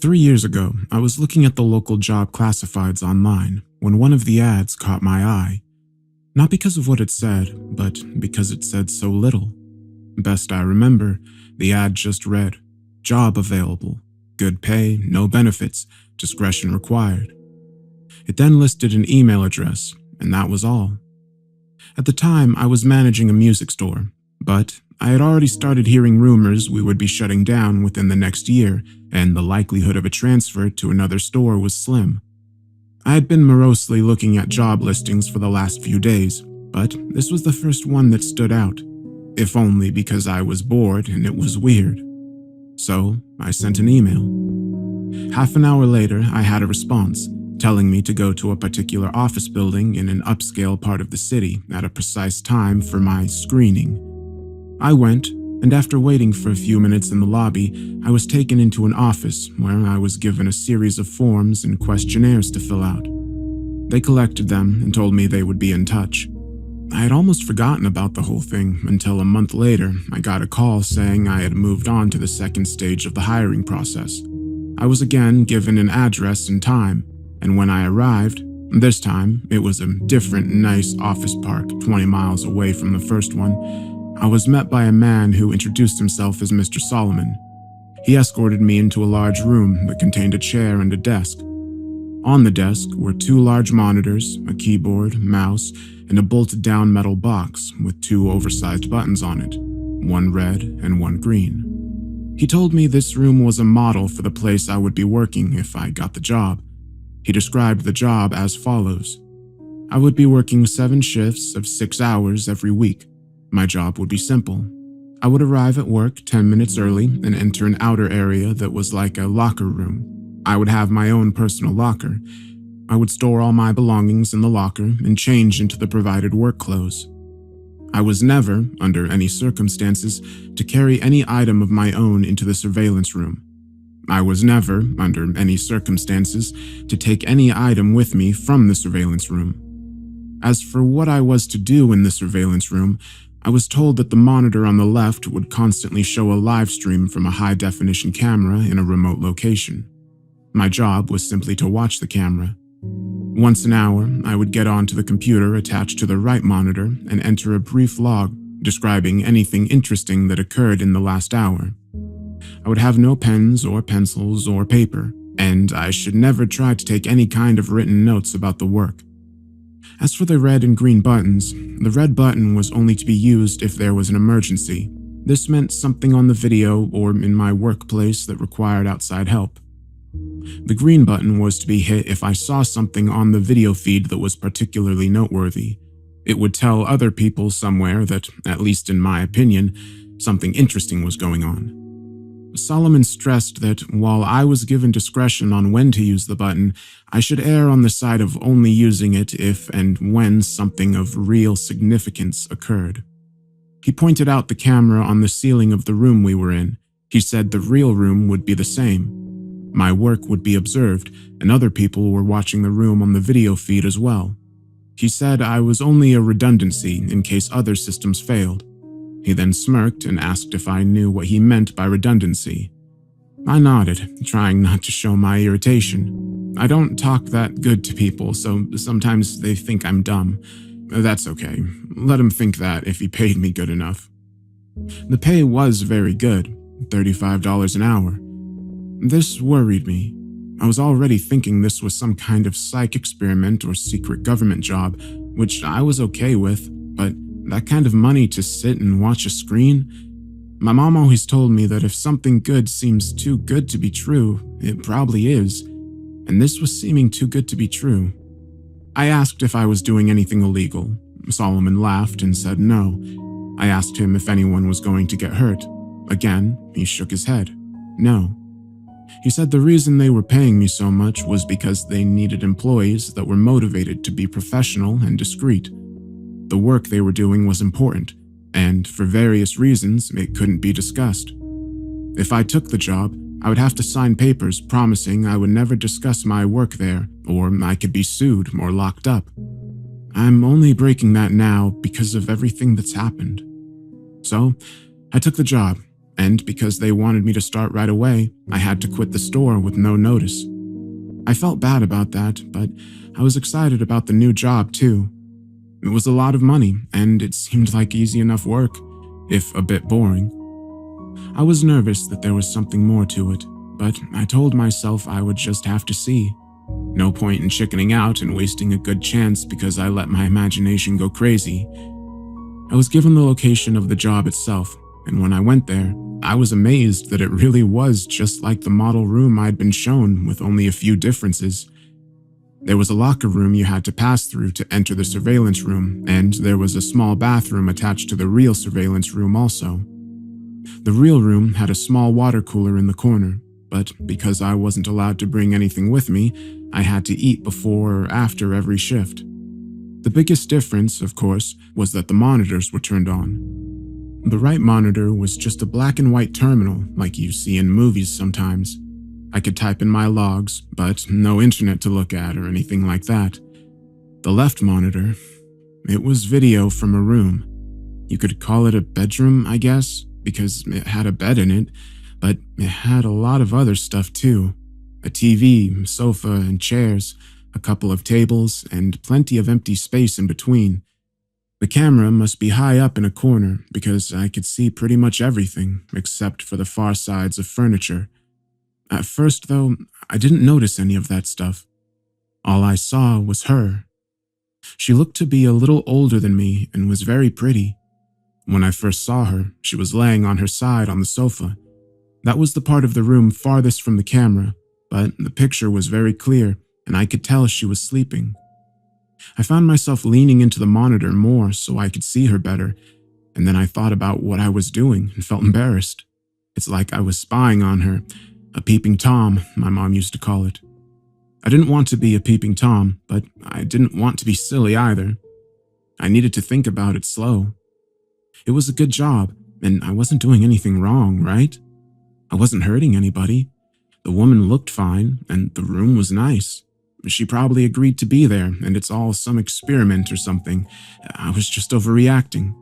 3 years ago, I was looking at the local job classifieds online when one of the ads caught my eye. Not because of what it said, but because it said so little. Best I remember, the ad just read, "Job available. Good pay, no benefits, discretion required." It then listed an email address, and that was all. At the time, I was managing a music store, but I had already started hearing rumors we would be shutting down within the next year, and the likelihood of a transfer to another store was slim. I had been morosely looking at job listings for the last few days, but this was the first one that stood out, if only because I was bored and it was weird. So I sent an email. Half an hour later, I had a response, telling me to go to a particular office building in an upscale part of the city at a precise time for my screening. I went, and after waiting for a few minutes in the lobby, I was taken into an office where I was given a series of forms and questionnaires to fill out. They collected them and told me they would be in touch. I had almost forgotten about the whole thing until a month later I got a call saying I had moved on to the second stage of the hiring process. I was again given an address and time, and when I arrived, this time it was a different nice office park 20 miles away from the first one, I was met by a man who introduced himself as Mr. Solomon. He escorted me into a large room that contained a chair and a desk. On the desk were 2 large monitors, a keyboard, mouse, and a bolted-down metal box with 2 oversized buttons on it, one red and one green. He told me this room was a model for the place I would be working if I got the job. He described the job as follows. I would be working 7 shifts of 6 hours every week. My job would be simple. I would arrive at work 10 minutes early and enter an outer area that was like a locker room. I would have my own personal locker. I would store all my belongings in the locker and change into the provided work clothes. I was never, under any circumstances, to carry any item of my own into the surveillance room. I was never, under any circumstances, to take any item with me from the surveillance room. As for what I was to do in the surveillance room, I was told that the monitor on the left would constantly show a live stream from a high-definition camera in a remote location. My job was simply to watch the camera. Once an hour, I would get onto the computer attached to the right monitor and enter a brief log describing anything interesting that occurred in the last hour. I would have no pens or pencils or paper, and I should never try to take any kind of written notes about the work. As for the red and green buttons, the red button was only to be used if there was an emergency. This meant something on the video or in my workplace that required outside help. The green button was to be hit if I saw something on the video feed that was particularly noteworthy. It would tell other people somewhere that, at least in my opinion, something interesting was going on. Solomon stressed that while I was given discretion on when to use the button, I should err on the side of only using it if and when something of real significance occurred. He pointed out the camera on the ceiling of the room we were in. He said the real room would be the same. My work would be observed, and other people were watching the room on the video feed as well. He said I was only a redundancy in case other systems failed. He then smirked and asked if I knew what he meant by redundancy. I nodded, trying not to show my irritation. I don't talk that good to people, so sometimes they think I'm dumb. That's okay. Let him think that if he paid me good enough. The pay was very good, $35 an hour. This worried me. I was already thinking this was some kind of psych experiment or secret government job, which I was okay with, but that kind of money to sit and watch a screen? My mom always told me that if something good seems too good to be true, it probably is, and this was seeming too good to be true. I asked if I was doing anything illegal. Solomon laughed and said no. I asked him if anyone was going to get hurt. Again, he shook his head. No. He said the reason they were paying me so much was because they needed employees that were motivated to be professional and discreet. The work they were doing was important, and for various reasons, it couldn't be discussed. If I took the job, I would have to sign papers promising I would never discuss my work there, or I could be sued or locked up. I'm only breaking that now because of everything that's happened. So, I took the job, and because they wanted me to start right away, I had to quit the store with no notice. I felt bad about that, but I was excited about the new job too. It was a lot of money, and it seemed like easy enough work, if a bit boring. I was nervous that there was something more to it, but I told myself I would just have to see. No point in chickening out and wasting a good chance because I let my imagination go crazy. I was given the location of the job itself, and when I went there, I was amazed that it really was just like the model room I'd been shown, with only a few differences. There was a locker room you had to pass through to enter the surveillance room, and there was a small bathroom attached to the real surveillance room also. The real room had a small water cooler in the corner, but because I wasn't allowed to bring anything with me, I had to eat before or after every shift. The biggest difference, of course, was that the monitors were turned on. The right monitor was just a black and white terminal like you see in movies sometimes. I could type in my logs, but no internet to look at or anything like that. The left monitor, it was video from a room. You could call it a bedroom, I guess, because it had a bed in it, but it had a lot of other stuff too. A TV, sofa, and chairs, a couple of tables, and plenty of empty space in between. The camera must be high up in a corner because I could see pretty much everything except for the far sides of furniture. At first, though, I didn't notice any of that stuff. All I saw was her. She looked to be a little older than me and was very pretty. When I first saw her, she was laying on her side on the sofa. That was the part of the room farthest from the camera, but the picture was very clear and I could tell she was sleeping. I found myself leaning into the monitor more so I could see her better, and then I thought about what I was doing and felt embarrassed. It's like I was spying on her, a peeping Tom, my mom used to call it. I didn't want to be a peeping Tom, but I didn't want to be silly either. I needed to think about it slow. It was a good job, and I wasn't doing anything wrong, right? I wasn't hurting anybody. The woman looked fine, and the room was nice. She probably agreed to be there, and it's all some experiment or something. I was just overreacting.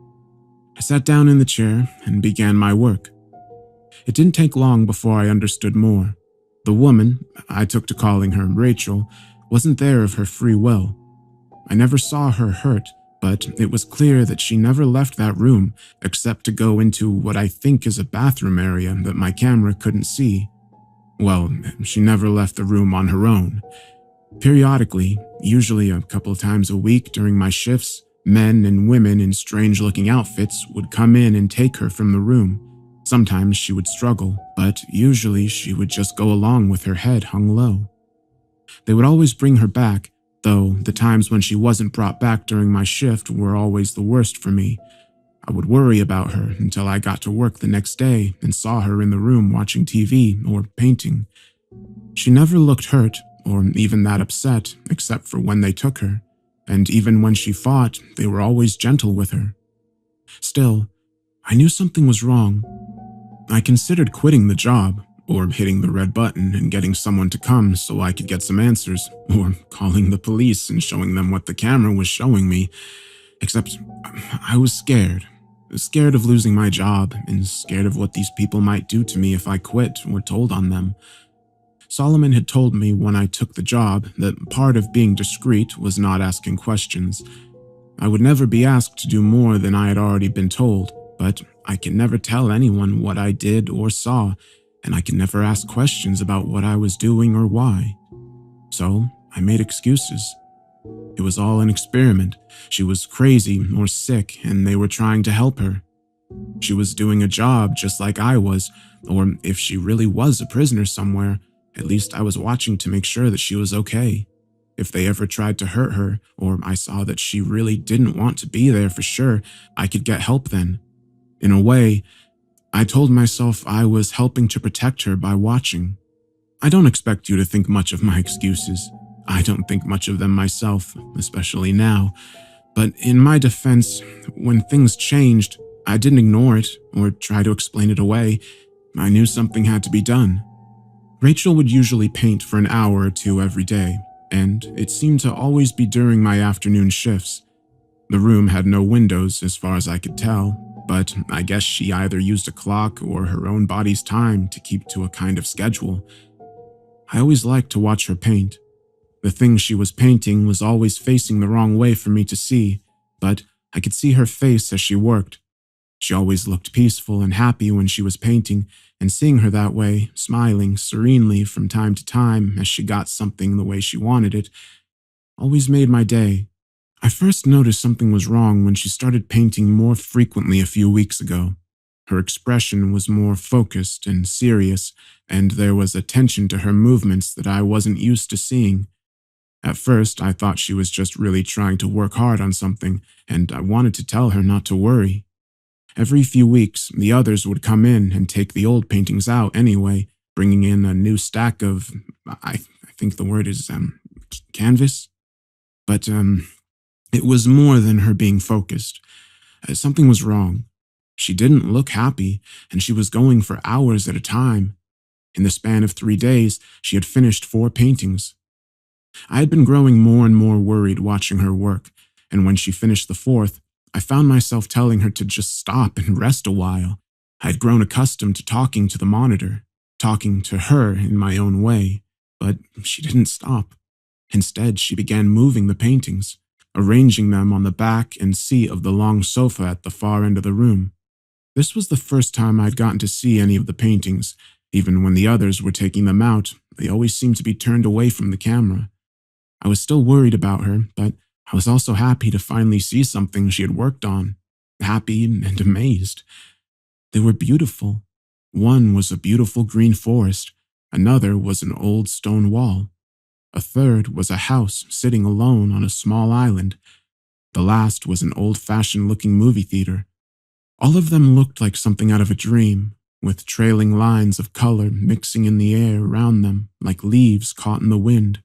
I sat down in the chair and began my work. It didn't take long before I understood more. The woman, I took to calling her Rachel, wasn't there of her free will. I never saw her hurt, but it was clear that she never left that room except to go into what I think is a bathroom area that my camera couldn't see. Well, she never left the room on her own. Periodically, usually a couple of times a week during my shifts, men and women in strange-looking outfits would come in and take her from the room. Sometimes she would struggle, but usually she would just go along with her head hung low. They would always bring her back, though the times when she wasn't brought back during my shift were always the worst for me. I would worry about her until I got to work the next day and saw her in the room watching TV or painting. She never looked hurt or even that upset, except for when they took her, and even when she fought, they were always gentle with her. Still, I knew something was wrong. I considered quitting the job, or hitting the red button and getting someone to come so I could get some answers, or calling the police and showing them what the camera was showing me, except I was scared. Scared of losing my job, and scared of what these people might do to me if I quit or told on them. Solomon had told me when I took the job that part of being discreet was not asking questions. I would never be asked to do more than I had already been told, but I could never tell anyone what I did or saw, and I could never ask questions about what I was doing or why. So I made excuses. It was all an experiment. She was crazy or sick, and they were trying to help her. She was doing a job just like I was, or if she really was a prisoner somewhere, at least I was watching to make sure that she was okay. If they ever tried to hurt her, or I saw that she really didn't want to be there for sure, I could get help then. In a way, I told myself I was helping to protect her by watching. I don't expect you to think much of my excuses. I don't think much of them myself, especially now. But in my defense, when things changed, I didn't ignore it or try to explain it away. I knew something had to be done. Rachel would usually paint for an hour or two every day, and it seemed to always be during my afternoon shifts. The room had no windows as far as I could tell, but I guess she either used a clock or her own body's time to keep to a kind of schedule. I always liked to watch her paint. The thing she was painting was always facing the wrong way for me to see, but I could see her face as she worked. She always looked peaceful and happy when she was painting, and seeing her that way, smiling serenely from time to time as she got something the way she wanted it, always made my day. I first noticed something was wrong when she started painting more frequently a few weeks ago. Her expression was more focused and serious, and there was a tension to her movements that I wasn't used to seeing. At first, I thought she was just really trying to work hard on something, and I wanted to tell her not to worry. Every few weeks, the others would come in and take the old paintings out anyway, bringing in a new stack of, I think the word is, canvas? But, it was more than her being focused. Something was wrong. She didn't look happy, and she was going for hours at a time. In the span of 3 days, she had finished 4 paintings. I had been growing more and more worried watching her work, and when she finished the 4th, I found myself telling her to just stop and rest a while. I had grown accustomed to talking to the monitor, talking to her in my own way, but she didn't stop. Instead, she began moving the paintings, arranging them on the back and seat of the long sofa at the far end of the room. This was the first time I'd gotten to see any of the paintings. Even when the others were taking them out, they always seemed to be turned away from the camera. I was still worried about her, but I was also happy to finally see something she had worked on. Happy and amazed. They were beautiful. One was a beautiful green forest. Another was an old stone wall. A third was a house sitting alone on a small island. The last was an old-fashioned looking movie theater. All of them looked like something out of a dream, with trailing lines of color mixing in the air around them like leaves caught in the wind.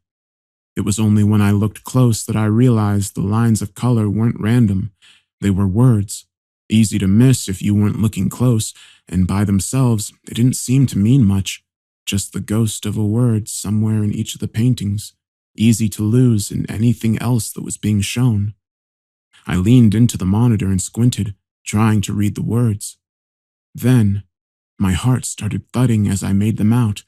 It was only when I looked close that I realized the lines of color weren't random. They were words, easy to miss if you weren't looking close, and by themselves, they didn't seem to mean much. Just the ghost of a word somewhere in each of the paintings, easy to lose in anything else that was being shown. I leaned into the monitor and squinted, trying to read the words. Then, my heart started thudding as I made them out.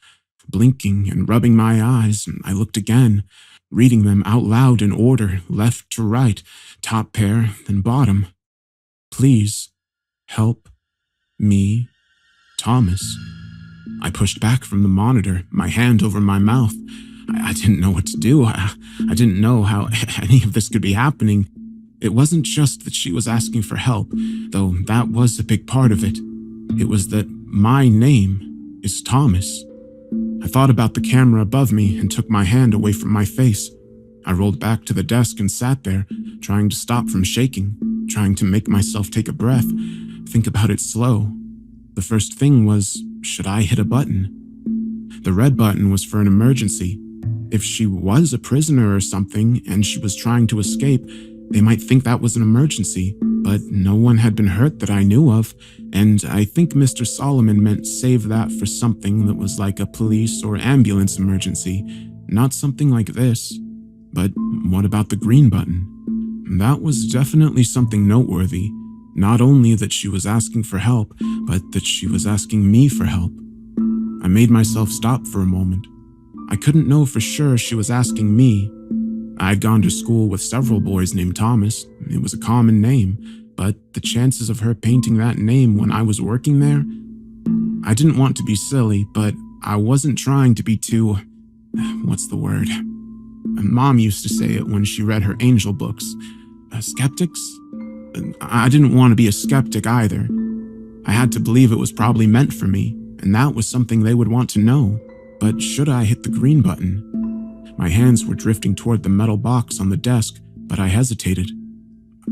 Blinking and rubbing my eyes, I looked again, reading them out loud in order, left to right, top pair, then bottom. Please, help me, Thomas. I pushed back from the monitor, my hand over my mouth. I didn't know what to do. I didn't know how any of this could be happening. It wasn't just that she was asking for help, though that was a big part of it. It was that my name is Thomas. I thought about the camera above me and took my hand away from my face. I rolled back to the desk and sat there, trying to stop from shaking, trying to make myself take a breath, think about it slow. The first thing was, should I hit a button? The red button was for an emergency. If she was a prisoner or something and she was trying to escape, they might think that was an emergency, but no one had been hurt that I knew of, and I think Mr. Solomon meant save that for something that was like a police or ambulance emergency, not something like this. But what about the green button? That was definitely something noteworthy. Not only that she was asking for help, but that she was asking me for help. I made myself stop for a moment. I couldn't know for sure she was asking me. I'd gone to school with several boys named Thomas. It was a common name, but the chances of her painting that name when I was working there? I didn't want to be silly, but I wasn't trying to be too… what's the word? Mom used to say it when she read her angel books. Skeptics? I didn't want to be a skeptic either. I had to believe it was probably meant for me, and that was something they would want to know. But should I hit the green button? My hands were drifting toward the metal box on the desk, but I hesitated.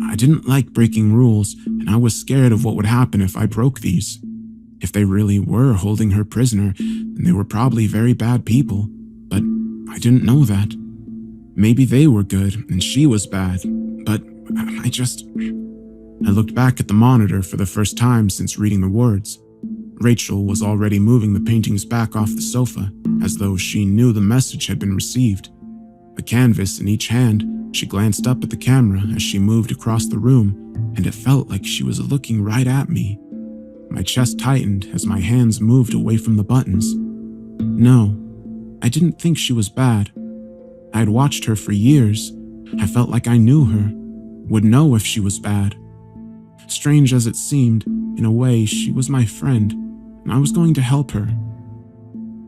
I didn't like breaking rules, and I was scared of what would happen if I broke these. If they really were holding her prisoner, then they were probably very bad people, but I didn't know that. Maybe they were good and she was bad, but I looked back at the monitor for the first time since reading the words. Rachel was already moving the paintings back off the sofa, as though she knew the message had been received. A canvas in each hand, She glanced up at the camera as she moved across the room, and it felt like she was looking right at me. My chest tightened as my hands moved away from the buttons. No, I didn't think she was bad. I had watched her for years. I felt like I knew her, would know if she was bad. Strange as it seemed, in a way, she was my friend, and I was going to help her.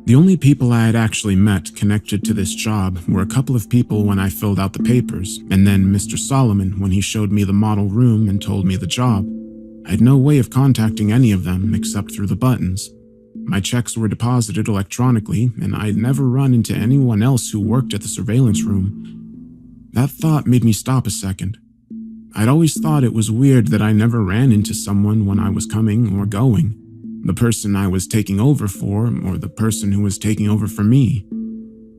The only people I had actually met connected to this job were a couple of people when I filled out the papers, and then Mr. Solomon when he showed me the model room and told me the job. I had no way of contacting any of them except through the buttons. My checks were deposited electronically, and I had never run into anyone else who worked at the surveillance room. That thought made me stop a second. I'd always thought it was weird that I never ran into someone when I was coming or going. The person I was taking over for, or the person who was taking over for me.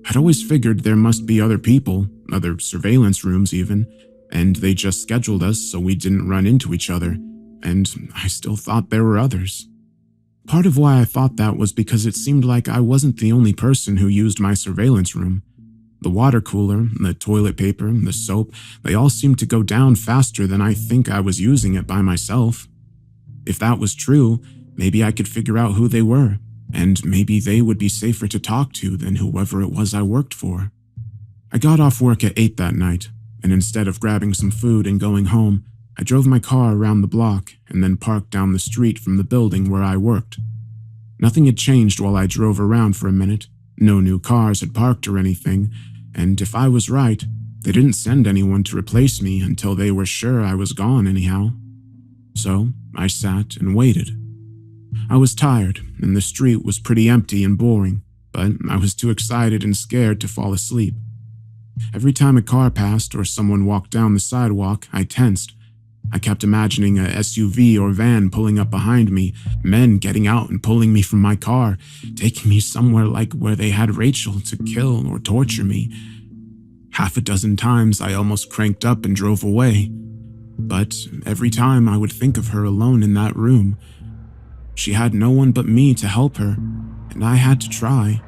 I'd always figured there must be other people, other surveillance rooms even, and they just scheduled us so we didn't run into each other, and I still thought there were others. Part of why I thought that was because it seemed like I wasn't the only person who used my surveillance room. The water cooler, the toilet paper, the soap, they all seemed to go down faster than I think I was using it by myself. If that was true, maybe I could figure out who they were, and maybe they would be safer to talk to than whoever it was I worked for. I got off work at 8 that night, and instead of grabbing some food and going home, I drove my car around the block and then parked down the street from the building where I worked. Nothing had changed while I drove around for a minute. No new cars had parked or anything, and if I was right, they didn't send anyone to replace me until they were sure I was gone anyhow. So I sat and waited. I was tired, and the street was pretty empty and boring, but I was too excited and scared to fall asleep. Every time a car passed or someone walked down the sidewalk, I tensed. I kept imagining a SUV or van pulling up behind me, men getting out and pulling me from my car, taking me somewhere like where they had Rachel to kill or torture me. Half a dozen times I almost cranked up and drove away, but every time I would think of her alone in that room. She had no one but me to help her, and I had to try.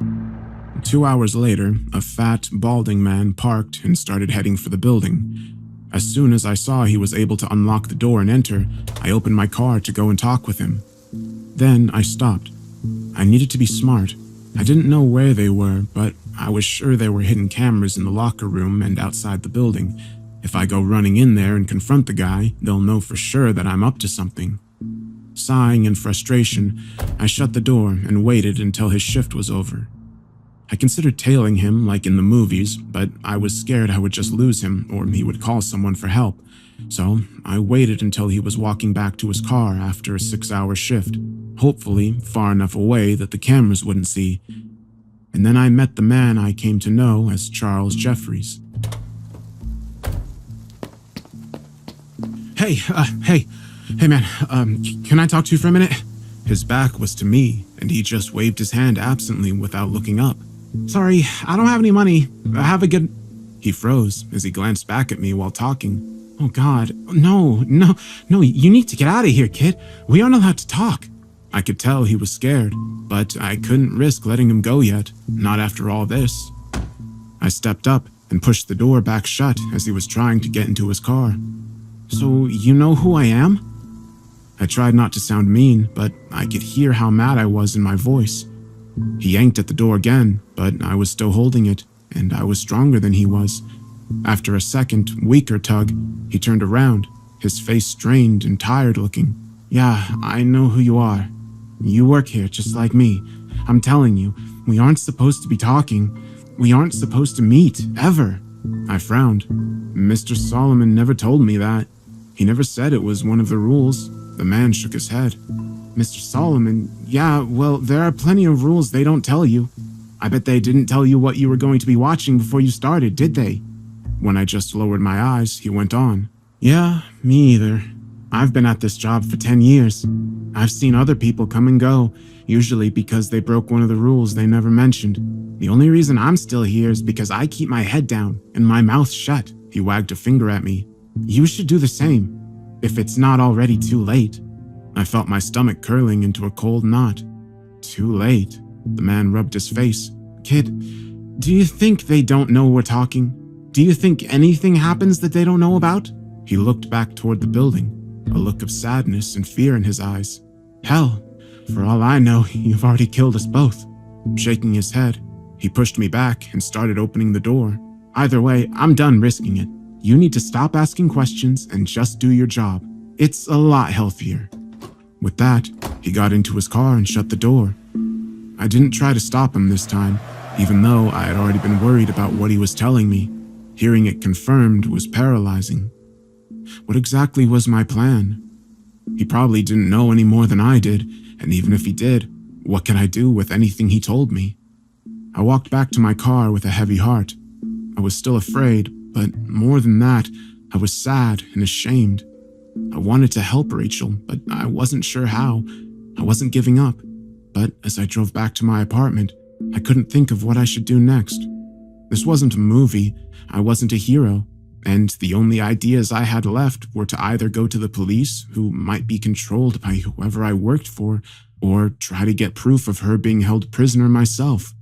2 hours later, a fat, balding man parked and started heading for the building. As soon as I saw he was able to unlock the door and enter, I opened my car to go and talk with him. Then I stopped. I needed to be smart. I didn't know where they were, but I was sure there were hidden cameras in the locker room and outside the building. If I go running in there and confront the guy, they'll know for sure that I'm up to something. Sighing in frustration, I shut the door and waited until his shift was over. I considered tailing him like in the movies, but I was scared I would just lose him or he would call someone for help. So I waited until he was walking back to his car after a 6-hour shift, hopefully far enough away that the cameras wouldn't see. And then I met the man I came to know as Charles Jeffries. Hey man, can I talk to you for a minute? His back was to me, and he just waved his hand absently without looking up. Sorry, I don't have any money. Have a good... He froze as he glanced back at me while talking. Oh God, no, you need to get out of here, kid. We aren't allowed to talk. I could tell he was scared, but I couldn't risk letting him go yet, not after all this. I stepped up and pushed the door back shut as he was trying to get into his car. So you know who I am? I tried not to sound mean, but I could hear how mad I was in my voice. He yanked at the door again, but I was still holding it, and I was stronger than he was. After a second, weaker tug, he turned around, his face strained and tired looking. Yeah, I know who you are. You work here just like me. I'm telling you, we aren't supposed to be talking. We aren't supposed to meet, ever. I frowned. Mr. Solomon never told me that. He never said it was one of the rules. The man shook his head. Mr. Solomon, yeah, well, there are plenty of rules they don't tell you. I bet they didn't tell you what you were going to be watching before you started, did they? When I just lowered my eyes, he went on. Yeah, me either. I've been at this job for 10 years. I've seen other people come and go, usually because they broke one of the rules they never mentioned. The only reason I'm still here is because I keep my head down and my mouth shut. He wagged a finger at me. You should do the same, if it's not already too late. I felt my stomach curling into a cold knot. Too late? The man rubbed his face. Kid, do you think they don't know we're talking? Do you think anything happens that they don't know about? He looked back toward the building, a look of sadness and fear in his eyes. Hell, for all I know, you've already killed us both. Shaking his head, he pushed me back and started opening the door. Either way, I'm done risking it. You need to stop asking questions and just do your job. It's a lot healthier. With that, he got into his car and shut the door. I didn't try to stop him this time, even though I had already been worried about what he was telling me. Hearing it confirmed was paralyzing. What exactly was my plan? He probably didn't know any more than I did, and even if he did, what could I do with anything he told me? I walked back to my car with a heavy heart. I was still afraid, but more than that, I was sad and ashamed. I wanted to help Rachel, but I wasn't sure how. I wasn't giving up, but as I drove back to my apartment, I couldn't think of what I should do next. This wasn't a movie, I wasn't a hero, and the only ideas I had left were to either go to the police, who might be controlled by whoever I worked for, or try to get proof of her being held prisoner myself.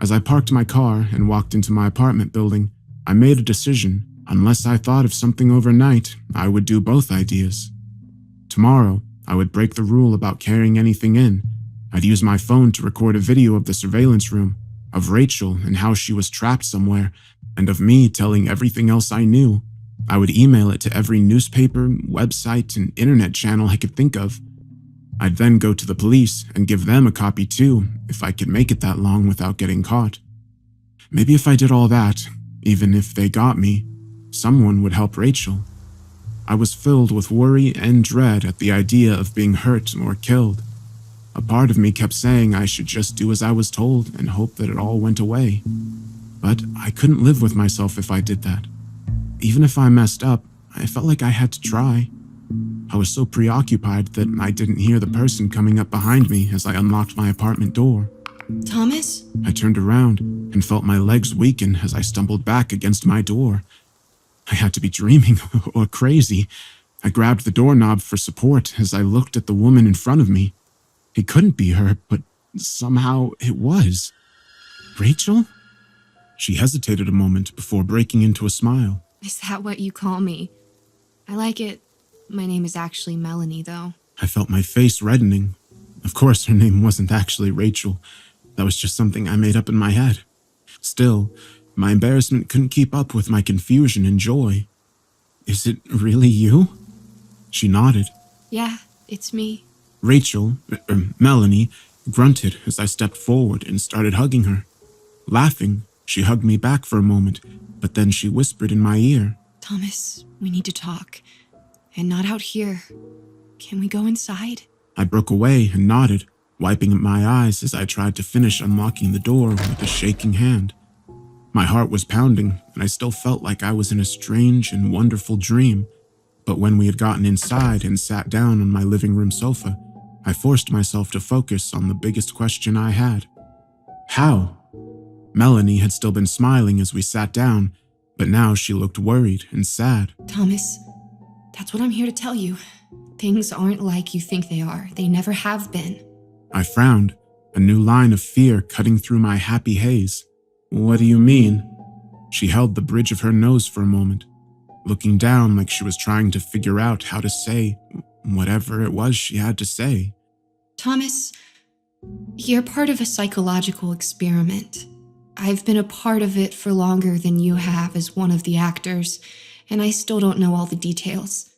As I parked my car and walked into my apartment building, I made a decision. Unless I thought of something overnight, I would do both ideas. Tomorrow, I would break the rule about carrying anything in. I'd use my phone to record a video of the surveillance room, of Rachel and how she was trapped somewhere, and of me telling everything else I knew. I would email it to every newspaper, website, and internet channel I could think of. I'd then go to the police and give them a copy too, if I could make it that long without getting caught. Maybe if I did all that, even if they got me, someone would help Rachel. I was filled with worry and dread at the idea of being hurt or killed. A part of me kept saying I should just do as I was told and hope that it all went away. But I couldn't live with myself if I did that. Even if I messed up, I felt like I had to try. I was so preoccupied that I didn't hear the person coming up behind me as I unlocked my apartment door. Thomas? I turned around and felt my legs weaken as I stumbled back against my door. I had to be dreaming or crazy. I grabbed the doorknob for support as I looked at the woman in front of me. It couldn't be her, but somehow it was. Rachel? She hesitated a moment before breaking into a smile. Is that what you call me? I like it. My name is actually Melanie, though. I felt my face reddening. Of course, her name wasn't actually Rachel. That was just something I made up in my head. Still, my embarrassment couldn't keep up with my confusion and joy. Is it really you? She nodded. Yeah, it's me. Rachel, Melanie, grunted as I stepped forward and started hugging her. Laughing, she hugged me back for a moment, but then she whispered in my ear. Thomas, we need to talk. And not out here. Can we go inside? I broke away and nodded, wiping at my eyes as I tried to finish unlocking the door with a shaking hand. My heart was pounding, and I still felt like I was in a strange and wonderful dream. But when we had gotten inside and sat down on my living room sofa, I forced myself to focus on the biggest question I had. How? Melanie had still been smiling as we sat down, but now she looked worried and sad. Thomas, that's what I'm here to tell you. Things aren't like you think they are. They never have been. I frowned, a new line of fear cutting through my happy haze. What do you mean? She held the bridge of her nose for a moment, looking down like she was trying to figure out how to say whatever it was she had to say. Thomas, you're part of a psychological experiment. I've been a part of it for longer than you have as one of the actors, and I still don't know all the details.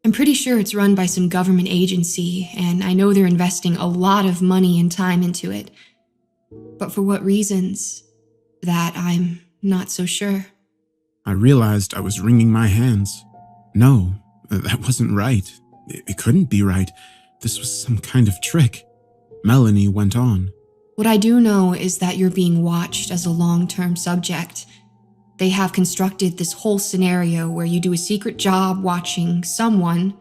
I'm pretty sure it's run by some government agency, and I know they're investing a lot of money and time into it. But for what reasons? That I'm not so sure. I realized I was wringing my hands. No, that wasn't right. It couldn't be right. This was some kind of trick. Melanie went on. What I do know is that you're being watched as a long-term subject. They have constructed this whole scenario where you do a secret job watching someone,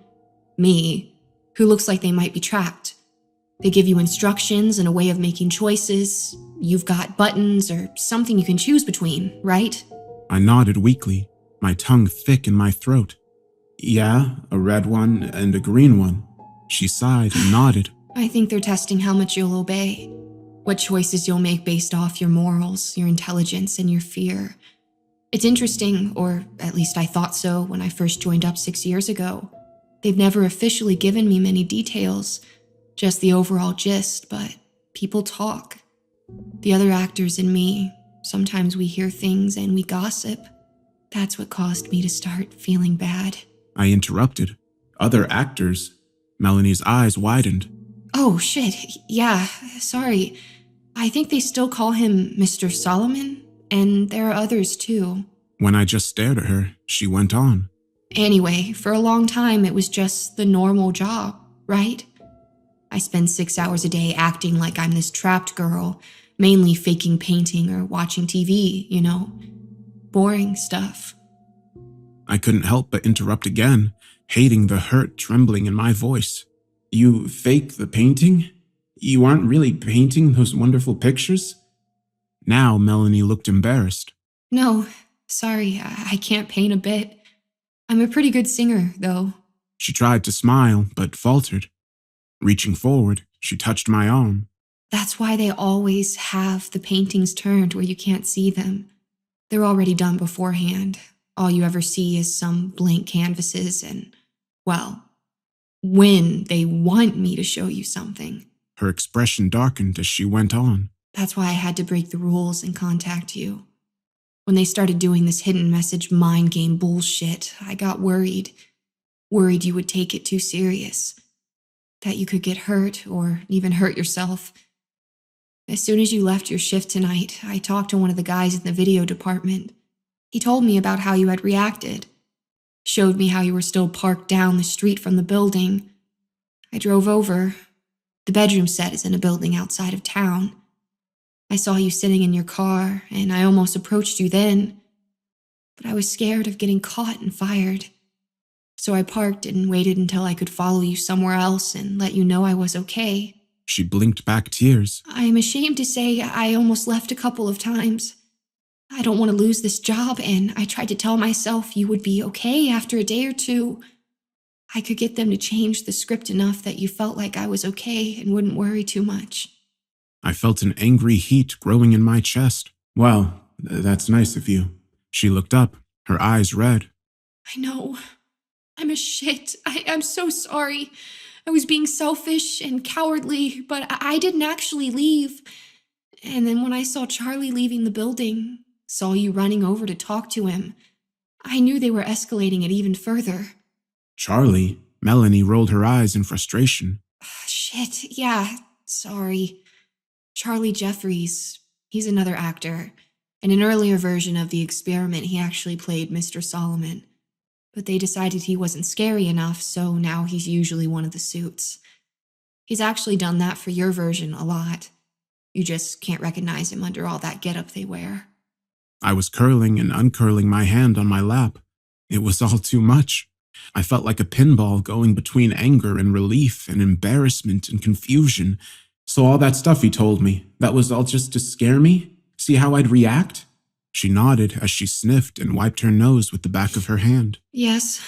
me, who looks like they might be trapped. They give you instructions and a way of making choices. You've got buttons or something you can choose between, right? I nodded weakly, my tongue thick in my throat. Yeah, a red one and a green one. She sighed and nodded. I think they're testing how much you'll obey, what choices you'll make based off your morals, your intelligence, and your fear. It's interesting, or at least I thought so when I first joined up 6 years ago. They've never officially given me many details, just the overall gist, but people talk. The other actors and me, sometimes we hear things and we gossip. That's what caused me to start feeling bad. I interrupted. Other actors? Melanie's eyes widened. Oh, shit. Yeah, sorry. I think they still call him Mr. Solomon, and there are others too. When I just stared at her, she went on. Anyway, for a long time, it was just the normal job, right? I spend 6 hours a day acting like I'm this trapped girl, mainly faking painting or watching TV, you know? Boring stuff. I couldn't help but interrupt again, hating the hurt trembling in my voice. You fake the painting? You aren't really painting those wonderful pictures? Now Melanie looked embarrassed. No, sorry, I can't paint a bit. I'm a pretty good singer, though. She tried to smile, but faltered. Reaching forward, she touched my arm. That's why they always have the paintings turned where you can't see them. They're already done beforehand. All you ever see is some blank canvases and, well, when they want me to show you something. Her expression darkened as she went on. That's why I had to break the rules and contact you. When they started doing this hidden message mind game bullshit, I got worried. Worried you would take it too serious. That you could get hurt or even hurt yourself. As soon as you left your shift tonight, I talked to one of the guys in the video department. He told me about how you had reacted. Showed me how you were still parked down the street from the building. I drove over. The bedroom set is in a building outside of town. I saw you sitting in your car, and I almost approached you then. But I was scared of getting caught and fired. So I parked and waited until I could follow you somewhere else and let you know I was okay. She blinked back tears. I am ashamed to say I almost left a couple of times. I don't want to lose this job, and I tried to tell myself you would be okay after a day or two. I could get them to change the script enough that you felt like I was okay and wouldn't worry too much. I felt an angry heat growing in my chest. Well, that's nice of you. She looked up, her eyes red. I know. I'm a shit. I'm so sorry. I was being selfish and cowardly, but I didn't actually leave. And then when I saw Charlie leaving the building, saw you running over to talk to him, I knew they were escalating it even further. Charlie? Melanie rolled her eyes in frustration. Shit, yeah, sorry. Charlie Jeffries, he's another actor. In an earlier version of The Experiment, he actually played Mr. Solomon. But they decided he wasn't scary enough, so now he's usually one of the suits. He's actually done that for your version a lot. You just can't recognize him under all that getup they wear. I was curling and uncurling my hand on my lap. It was all too much. I felt like a pinball going between anger and relief and embarrassment and confusion. So all that stuff he told me, that was all just to scare me? See how I'd react? She nodded as she sniffed and wiped her nose with the back of her hand. Yes,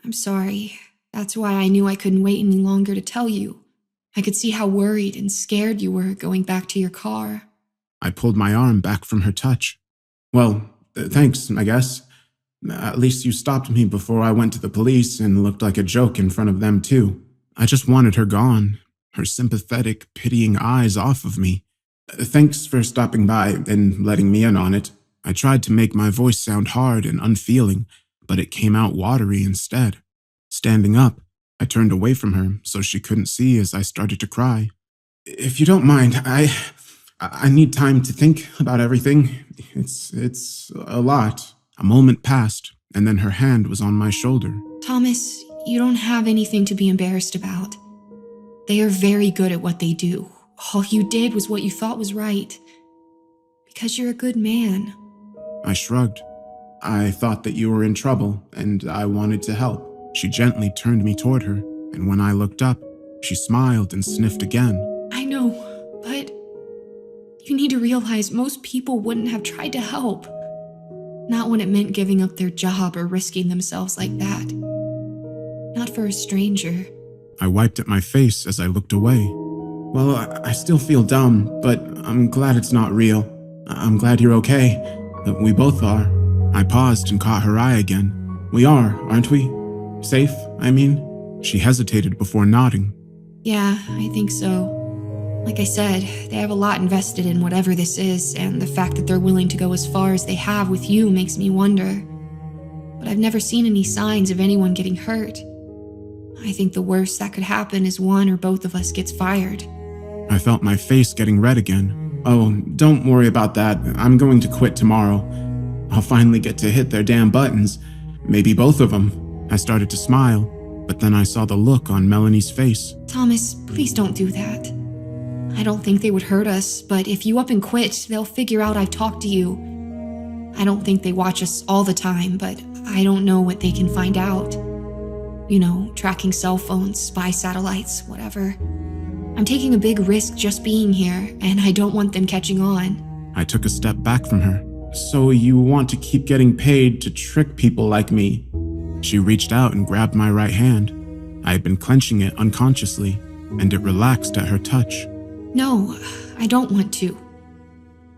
I'm sorry. That's why I knew I couldn't wait any longer to tell you. I could see how worried and scared you were going back to your car. I pulled my arm back from her touch. Well, thanks, I guess. At least you stopped me before I went to the police and looked like a joke in front of them, too. I just wanted her gone, her sympathetic, pitying eyes off of me. Thanks for stopping by and letting me in on it. I tried to make my voice sound hard and unfeeling, but it came out watery instead. Standing up, I turned away from her so she couldn't see as I started to cry. If you don't mind, I need time to think about everything. It's a lot. A moment passed, and then her hand was on my shoulder. Thomas, you don't have anything to be embarrassed about. They are very good at what they do. All you did was what you thought was right. Because you're a good man. I shrugged. I thought that you were in trouble, and I wanted to help. She gently turned me toward her, and when I looked up, she smiled and sniffed again. I know, but you need to realize most people wouldn't have tried to help. Not when it meant giving up their job or risking themselves like that. Not for a stranger. I wiped at my face as I looked away. Well, I still feel dumb, but I'm glad it's not real. I'm glad you're okay. That we both are. I paused and caught her eye again. We are, aren't we? Safe, I mean? She hesitated before nodding. Yeah, I think so. Like I said, they have a lot invested in whatever this is, and the fact that they're willing to go as far as they have with you makes me wonder. But I've never seen any signs of anyone getting hurt. I think the worst that could happen is one or both of us gets fired. I felt my face getting red again. Oh, don't worry about that. I'm going to quit tomorrow. I'll finally get to hit their damn buttons. Maybe both of them. I started to smile, but then I saw the look on Melanie's face. Thomas, please don't do that. I don't think they would hurt us, but if you up and quit, they'll figure out I've talked to you. I don't think they watch us all the time, but I don't know what they can find out. You know, tracking cell phones, spy satellites, whatever. I'm taking a big risk just being here, and I don't want them catching on. I took a step back from her. So you want to keep getting paid to trick people like me? She reached out and grabbed my right hand. I had been clenching it unconsciously, and it relaxed at her touch. No, I don't want to.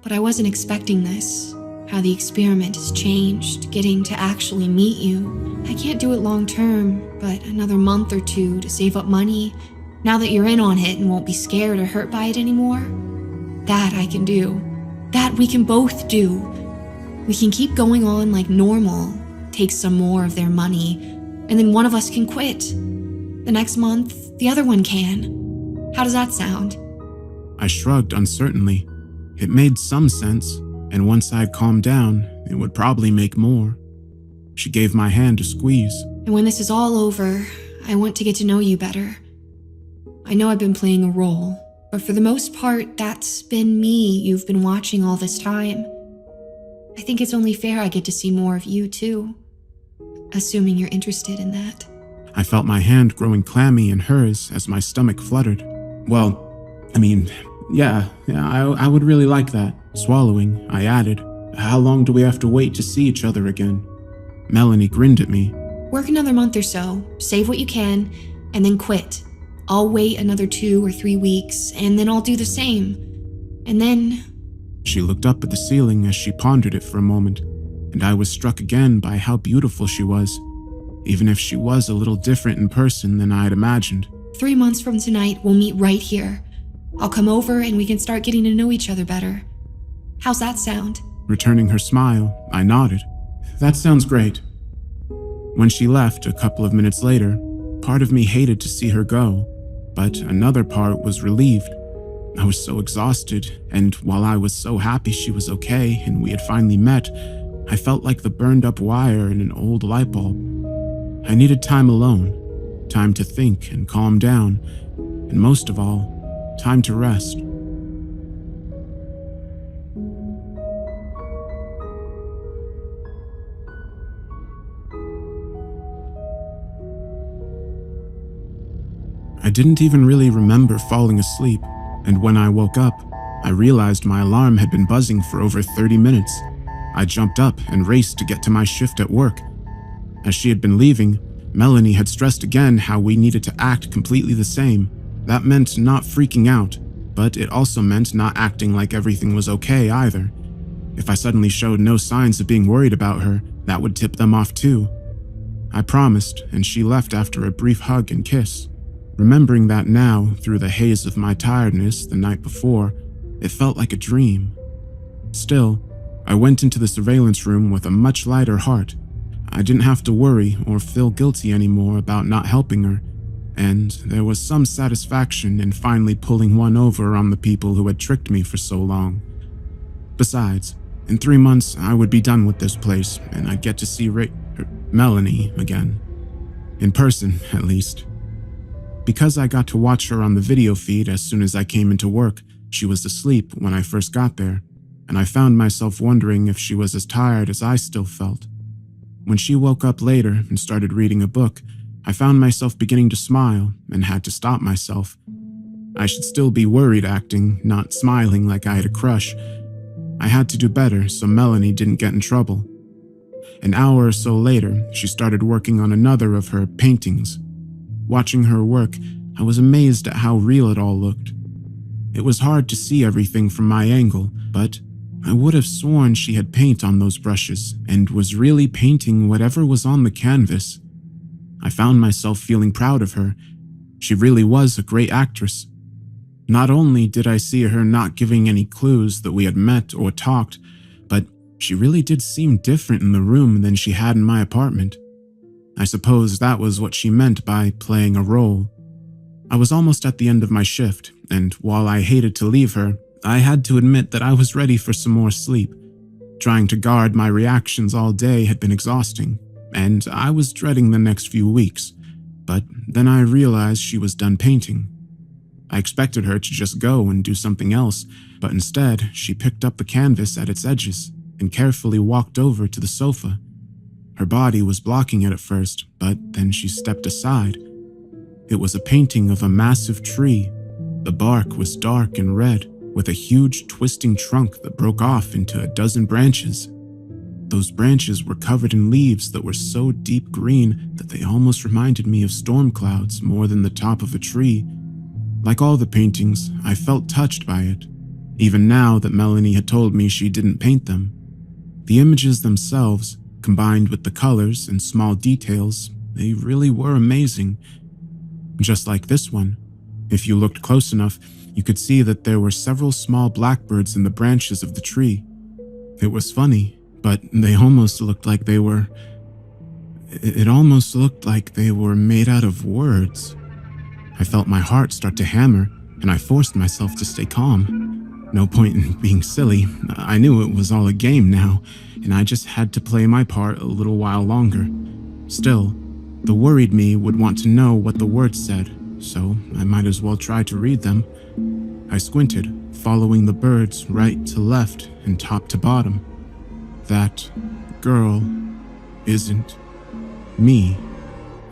But I wasn't expecting this. How the experiment has changed, getting to actually meet you. I can't do it long term, but another month or two to save up money, now that you're in on it and won't be scared or hurt by it anymore. That I can do. That we can both do. We can keep going on like normal, take some more of their money, and then one of us can quit. The next month, the other one can. How does that sound? I shrugged uncertainly. It made some sense, and once I'd calmed down, it would probably make more. She gave my hand a squeeze. And when this is all over, I want to get to know you better. I know I've been playing a role, but for the most part, that's been me you've been watching all this time. I think it's only fair I get to see more of you, too. Assuming you're interested in that. I felt my hand growing clammy in hers as my stomach fluttered. Well, I mean, yeah, I would really like that. Swallowing, I added, how long do we have to wait to see each other again? Melanie grinned at me. Work another month or so, save what you can, and then quit. I'll wait another 2 or 3 weeks, and then I'll do the same. And then... She looked up at the ceiling as she pondered it for a moment, and I was struck again by how beautiful she was, even if she was a little different in person than I had imagined. 3 months from tonight, we'll meet right here. I'll come over and we can start getting to know each other better. How's that sound? Returning her smile, I nodded. That sounds great. When she left a couple of minutes later, part of me hated to see her go, but another part was relieved. I was so exhausted, and while I was so happy she was okay and we had finally met, I felt like the burned up wire in an old light bulb. I needed time alone, time to think and calm down, and most of all, time to rest. I didn't even really remember falling asleep, and when I woke up, I realized my alarm had been buzzing for over 30 minutes. I jumped up and raced to get to my shift at work. As she had been leaving, Melanie had stressed again how we needed to act completely the same. That meant not freaking out, but it also meant not acting like everything was okay either. If I suddenly showed no signs of being worried about her, that would tip them off too. I promised, and she left after a brief hug and kiss. Remembering that now, through the haze of my tiredness the night before, it felt like a dream. Still, I went into the surveillance room with a much lighter heart. I didn't have to worry or feel guilty anymore about not helping her, and there was some satisfaction in finally pulling one over on the people who had tricked me for so long. Besides, in 3 months I would be done with this place, and I'd get to see Melanie again. In person, at least. Because I got to watch her on the video feed as soon as I came into work, she was asleep when I first got there, and I found myself wondering if she was as tired as I still felt. When she woke up later and started reading a book, I found myself beginning to smile and had to stop myself. I should still be worried acting, not smiling like I had a crush. I had to do better so Melanie didn't get in trouble. An hour or so later, she started working on another of her paintings. Watching her work, I was amazed at how real it all looked. It was hard to see everything from my angle, but I would have sworn she had paint on those brushes and was really painting whatever was on the canvas. I found myself feeling proud of her. She really was a great actress. Not only did I see her not giving any clues that we had met or talked, but she really did seem different in the room than she had in my apartment. I suppose that was what she meant by playing a role. I was almost at the end of my shift, and while I hated to leave her, I had to admit that I was ready for some more sleep. Trying to guard my reactions all day had been exhausting, and I was dreading the next few weeks. But then I realized she was done painting. I expected her to just go and do something else, but instead she picked up the canvas at its edges and carefully walked over to the sofa. Her body was blocking it at first, but then she stepped aside. It was a painting of a massive tree. The bark was dark and red, with a huge twisting trunk that broke off into a dozen branches. Those branches were covered in leaves that were so deep green that they almost reminded me of storm clouds more than the top of a tree. Like all the paintings, I felt touched by it, even now that Melanie had told me she didn't paint them. The images themselves, combined with the colors and small details, they really were amazing. Just like this one, if you looked close enough, you could see that there were several small blackbirds in the branches of the tree. It was funny, but they almost looked like they were... It almost looked like they were made out of words. I felt my heart start to hammer, and I forced myself to stay calm. No point in being silly. I knew it was all a game now, and I just had to play my part a little while longer. Still, the worried me would want to know what the words said, so I might as well try to read them. I squinted, following the birds right to left and top to bottom. That girl isn't me.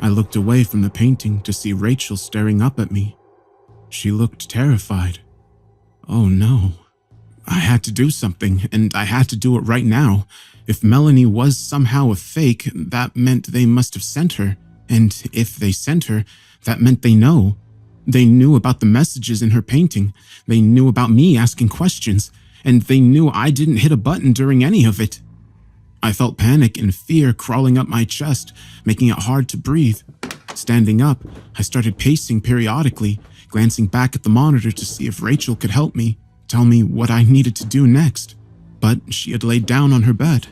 I looked away from the painting to see Rachel staring up at me. She looked terrified. Oh no. I had to do something, and I had to do it right now. If Melanie was somehow a fake, that meant they must have sent her. And if they sent her, that meant they know. They knew about the messages in her painting. They knew about me asking questions. And they knew I didn't hit a button during any of it. I felt panic and fear crawling up my chest, making it hard to breathe. Standing up, I started pacing periodically, glancing back at the monitor to see if Rachel could help me, tell me what I needed to do next. But she had laid down on her bed.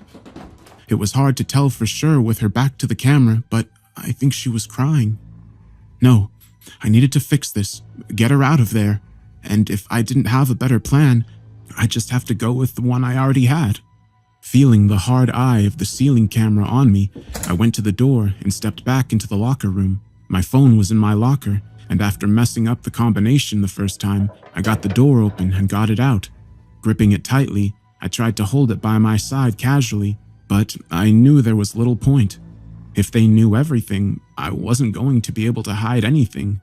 It was hard to tell for sure with her back to the camera, but I think she was crying. No, I needed to fix this, get her out of there. And if I didn't have a better plan, I'd just have to go with the one I already had. Feeling the hard eye of the ceiling camera on me, I went to the door and stepped back into the locker room. My phone was in my locker, and after messing up the combination the first time, I got the door open and got it out. Gripping it tightly, I tried to hold it by my side casually, but I knew there was little point. If they knew everything, I wasn't going to be able to hide anything.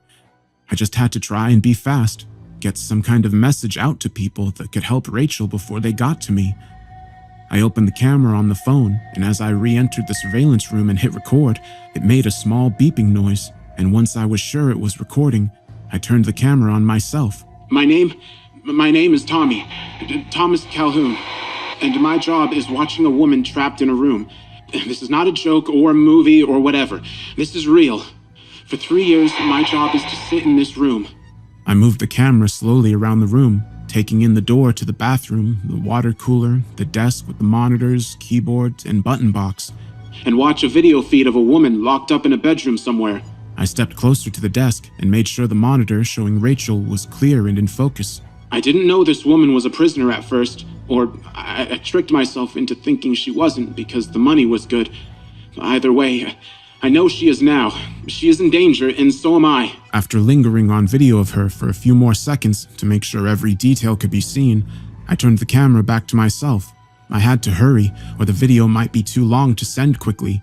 I just had to try and be fast, get some kind of message out to people that could help Rachel before they got to me. I opened the camera on the phone, and as I re-entered the surveillance room and hit record, it made a small beeping noise, and once I was sure it was recording, I turned the camera on myself. My name is Tommy, Thomas Calhoun, and my job is watching a woman trapped in a room. This is not a joke or a movie or whatever. This is real. For 3 years, my job is to sit in this room. I moved the camera slowly around the room, taking in the door to the bathroom, the water cooler, the desk with the monitors, keyboard, and button box, and watch a video feed of a woman locked up in a bedroom somewhere. I stepped closer to the desk and made sure the monitor showing Rachel was clear and in focus. I didn't know this woman was a prisoner at first, or I tricked myself into thinking she wasn't because the money was good. Either way, I know she is now. She is in danger, and so am I. After lingering on video of her for a few more seconds to make sure every detail could be seen, I turned the camera back to myself. I had to hurry, or the video might be too long to send quickly.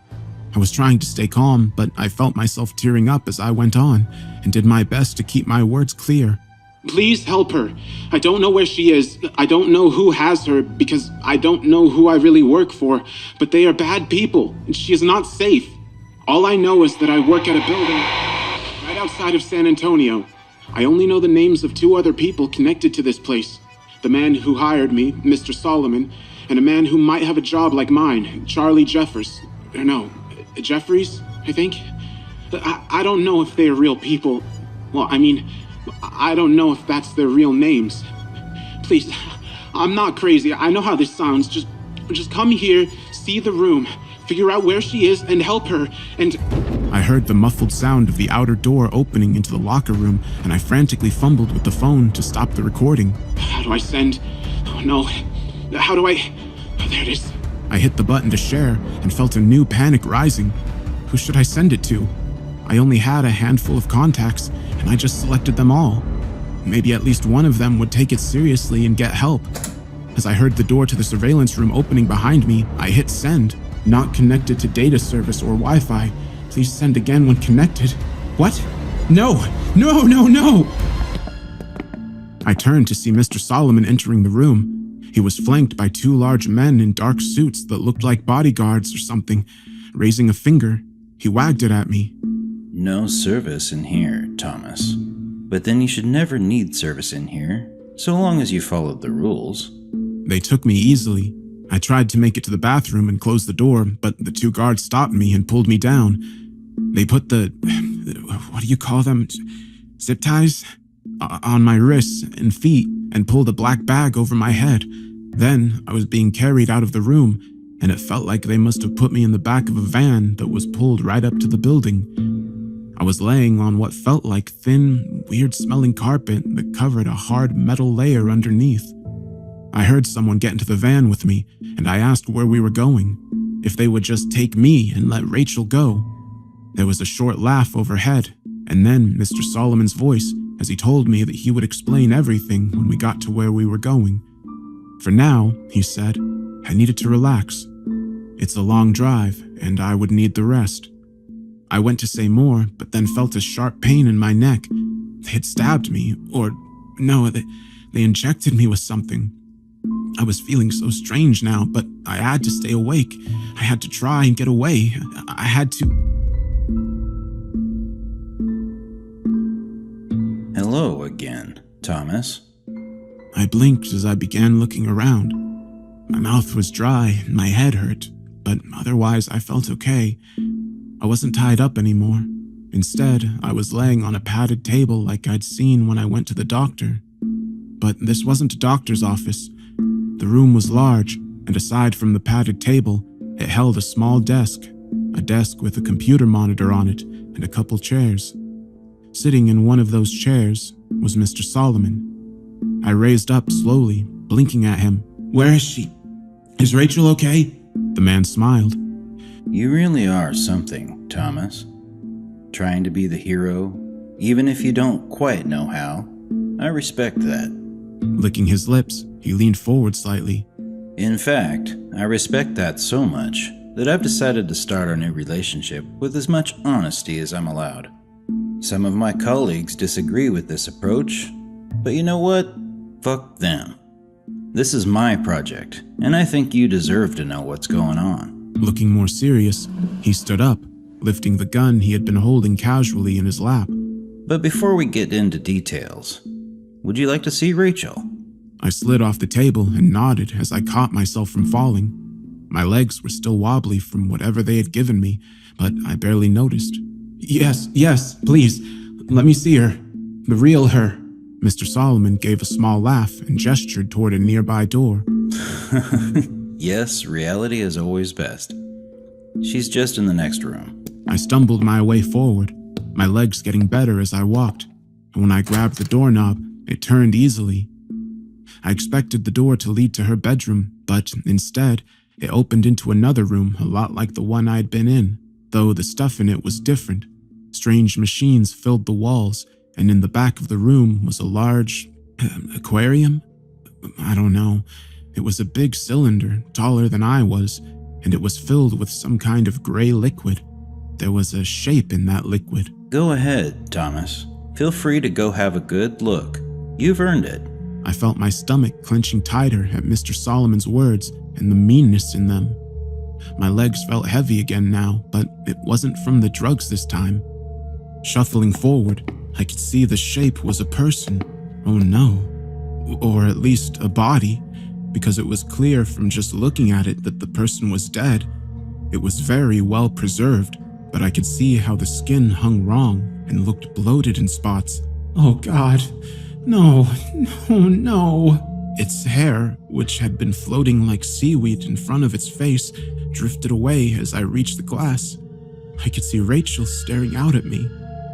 I was trying to stay calm, but I felt myself tearing up as I went on, and did my best to keep my words clear. Please help her. I don't know where she is. I don't know who has her, because I don't know who I really work for, but they are bad people, and she is not safe. All I know is that I work at a building right outside of San Antonio. I only know the names of 2 other people connected to this place. the man who hired me, Mr. Solomon, and a man who might have a job like mine, Charlie Jeffers. No, Jeffries, I think? I don't know if they're real people. Well, I mean, I don't know if that's their real names. Please, I'm not crazy. I know how this sounds. Just come here, see the room, figure out where she is, and help her, and... I heard the muffled sound of the outer door opening into the locker room, and I frantically fumbled with the phone to stop the recording. How do I send? Oh no. How do I... Oh, there it is. I hit the button to share and felt a new panic rising. Who should I send it to? I only had a handful of contacts, and I just selected them all. Maybe at least one of them would take it seriously and get help. As I heard the door to the surveillance room opening behind me, I hit send. Not connected to data service or Wi-Fi. Please send again when connected. What? No! No, no, no! I turned to see Mr. Solomon entering the room. He was flanked by two large men in dark suits that looked like bodyguards or something. Raising a finger, he wagged it at me. No service in here, Thomas. But then you should never need service in here, so long as you followed the rules. They took me easily. I tried to make it to the bathroom and close the door, but the two guards stopped me and pulled me down. They put what do you call them? Zip ties? On my wrists and feet and pulled a black bag over my head. Then I was being carried out of the room, and it felt like they must have put me in the back of a van that was pulled right up to the building. I was laying on what felt like thin, weird-smelling carpet that covered a hard metal layer underneath. I heard someone get into the van with me, and I asked where we were going, if they would just take me and let Rachel go. There was a short laugh overhead, and then Mr. Solomon's voice as he told me that he would explain everything when we got to where we were going. For now, he said, I needed to relax. It's a long drive, and I would need the rest. I went to say more, but then felt a sharp pain in my neck. They had stabbed me, or no, they injected me with something. I was feeling so strange now, but I had to stay awake. I had to try and get away. I had to... Hello again, Thomas. I blinked as I began looking around. My mouth was dry and my head hurt, but otherwise I felt okay. I wasn't tied up anymore. Instead, I was laying on a padded table like I'd seen when I went to the doctor. But this wasn't a doctor's office. The room was large, and aside from the padded table, it held a small desk, a desk with a computer monitor on it and a couple chairs. Sitting in one of those chairs was Mr. Solomon. I raised up slowly, blinking at him. Where is she? Is Rachel okay? The man smiled. You really are something, Thomas. Trying to be the hero, even if you don't quite know how. I respect that. Licking his lips, he leaned forward slightly. In fact, I respect that so much that I've decided to start our new relationship with as much honesty as I'm allowed. Some of my colleagues disagree with this approach, but you know what? Fuck them. This is my project, and I think you deserve to know what's going on. Looking more serious, he stood up, lifting the gun he had been holding casually in his lap. But before we get into details, would you like to see Rachel? I slid off the table and nodded as I caught myself from falling. My legs were still wobbly from whatever they had given me, but I barely noticed. Yes, please. Let me see her. The real her. Mr. Solomon gave a small laugh and gestured toward a nearby door. Yes, reality is always best. She's just in the next room. I stumbled my way forward, my legs getting better as I walked, and when I grabbed the doorknob, it turned easily. I expected the door to lead to her bedroom, but instead, it opened into another room a lot like the one I'd been in, though the stuff in it was different. Strange machines filled the walls, and in the back of the room was a large aquarium? I don't know. It was a big cylinder, taller than I was, and it was filled with some kind of gray liquid. There was a shape in that liquid. Go ahead, Thomas. Feel free to go have a good look. You've earned it. I felt my stomach clenching tighter at Mr. Solomon's words and the meanness in them. My legs felt heavy again now, but it wasn't from the drugs this time. Shuffling forward, I could see the shape was a person. Oh no. or at least a body, because it was clear from just looking at it that the person was dead. It was very well preserved, but I could see how the skin hung wrong and looked bloated in spots. Oh God, no, no, no. Its hair, which had been floating like seaweed in front of its face, drifted away as I reached the glass. I could see Rachel staring out at me.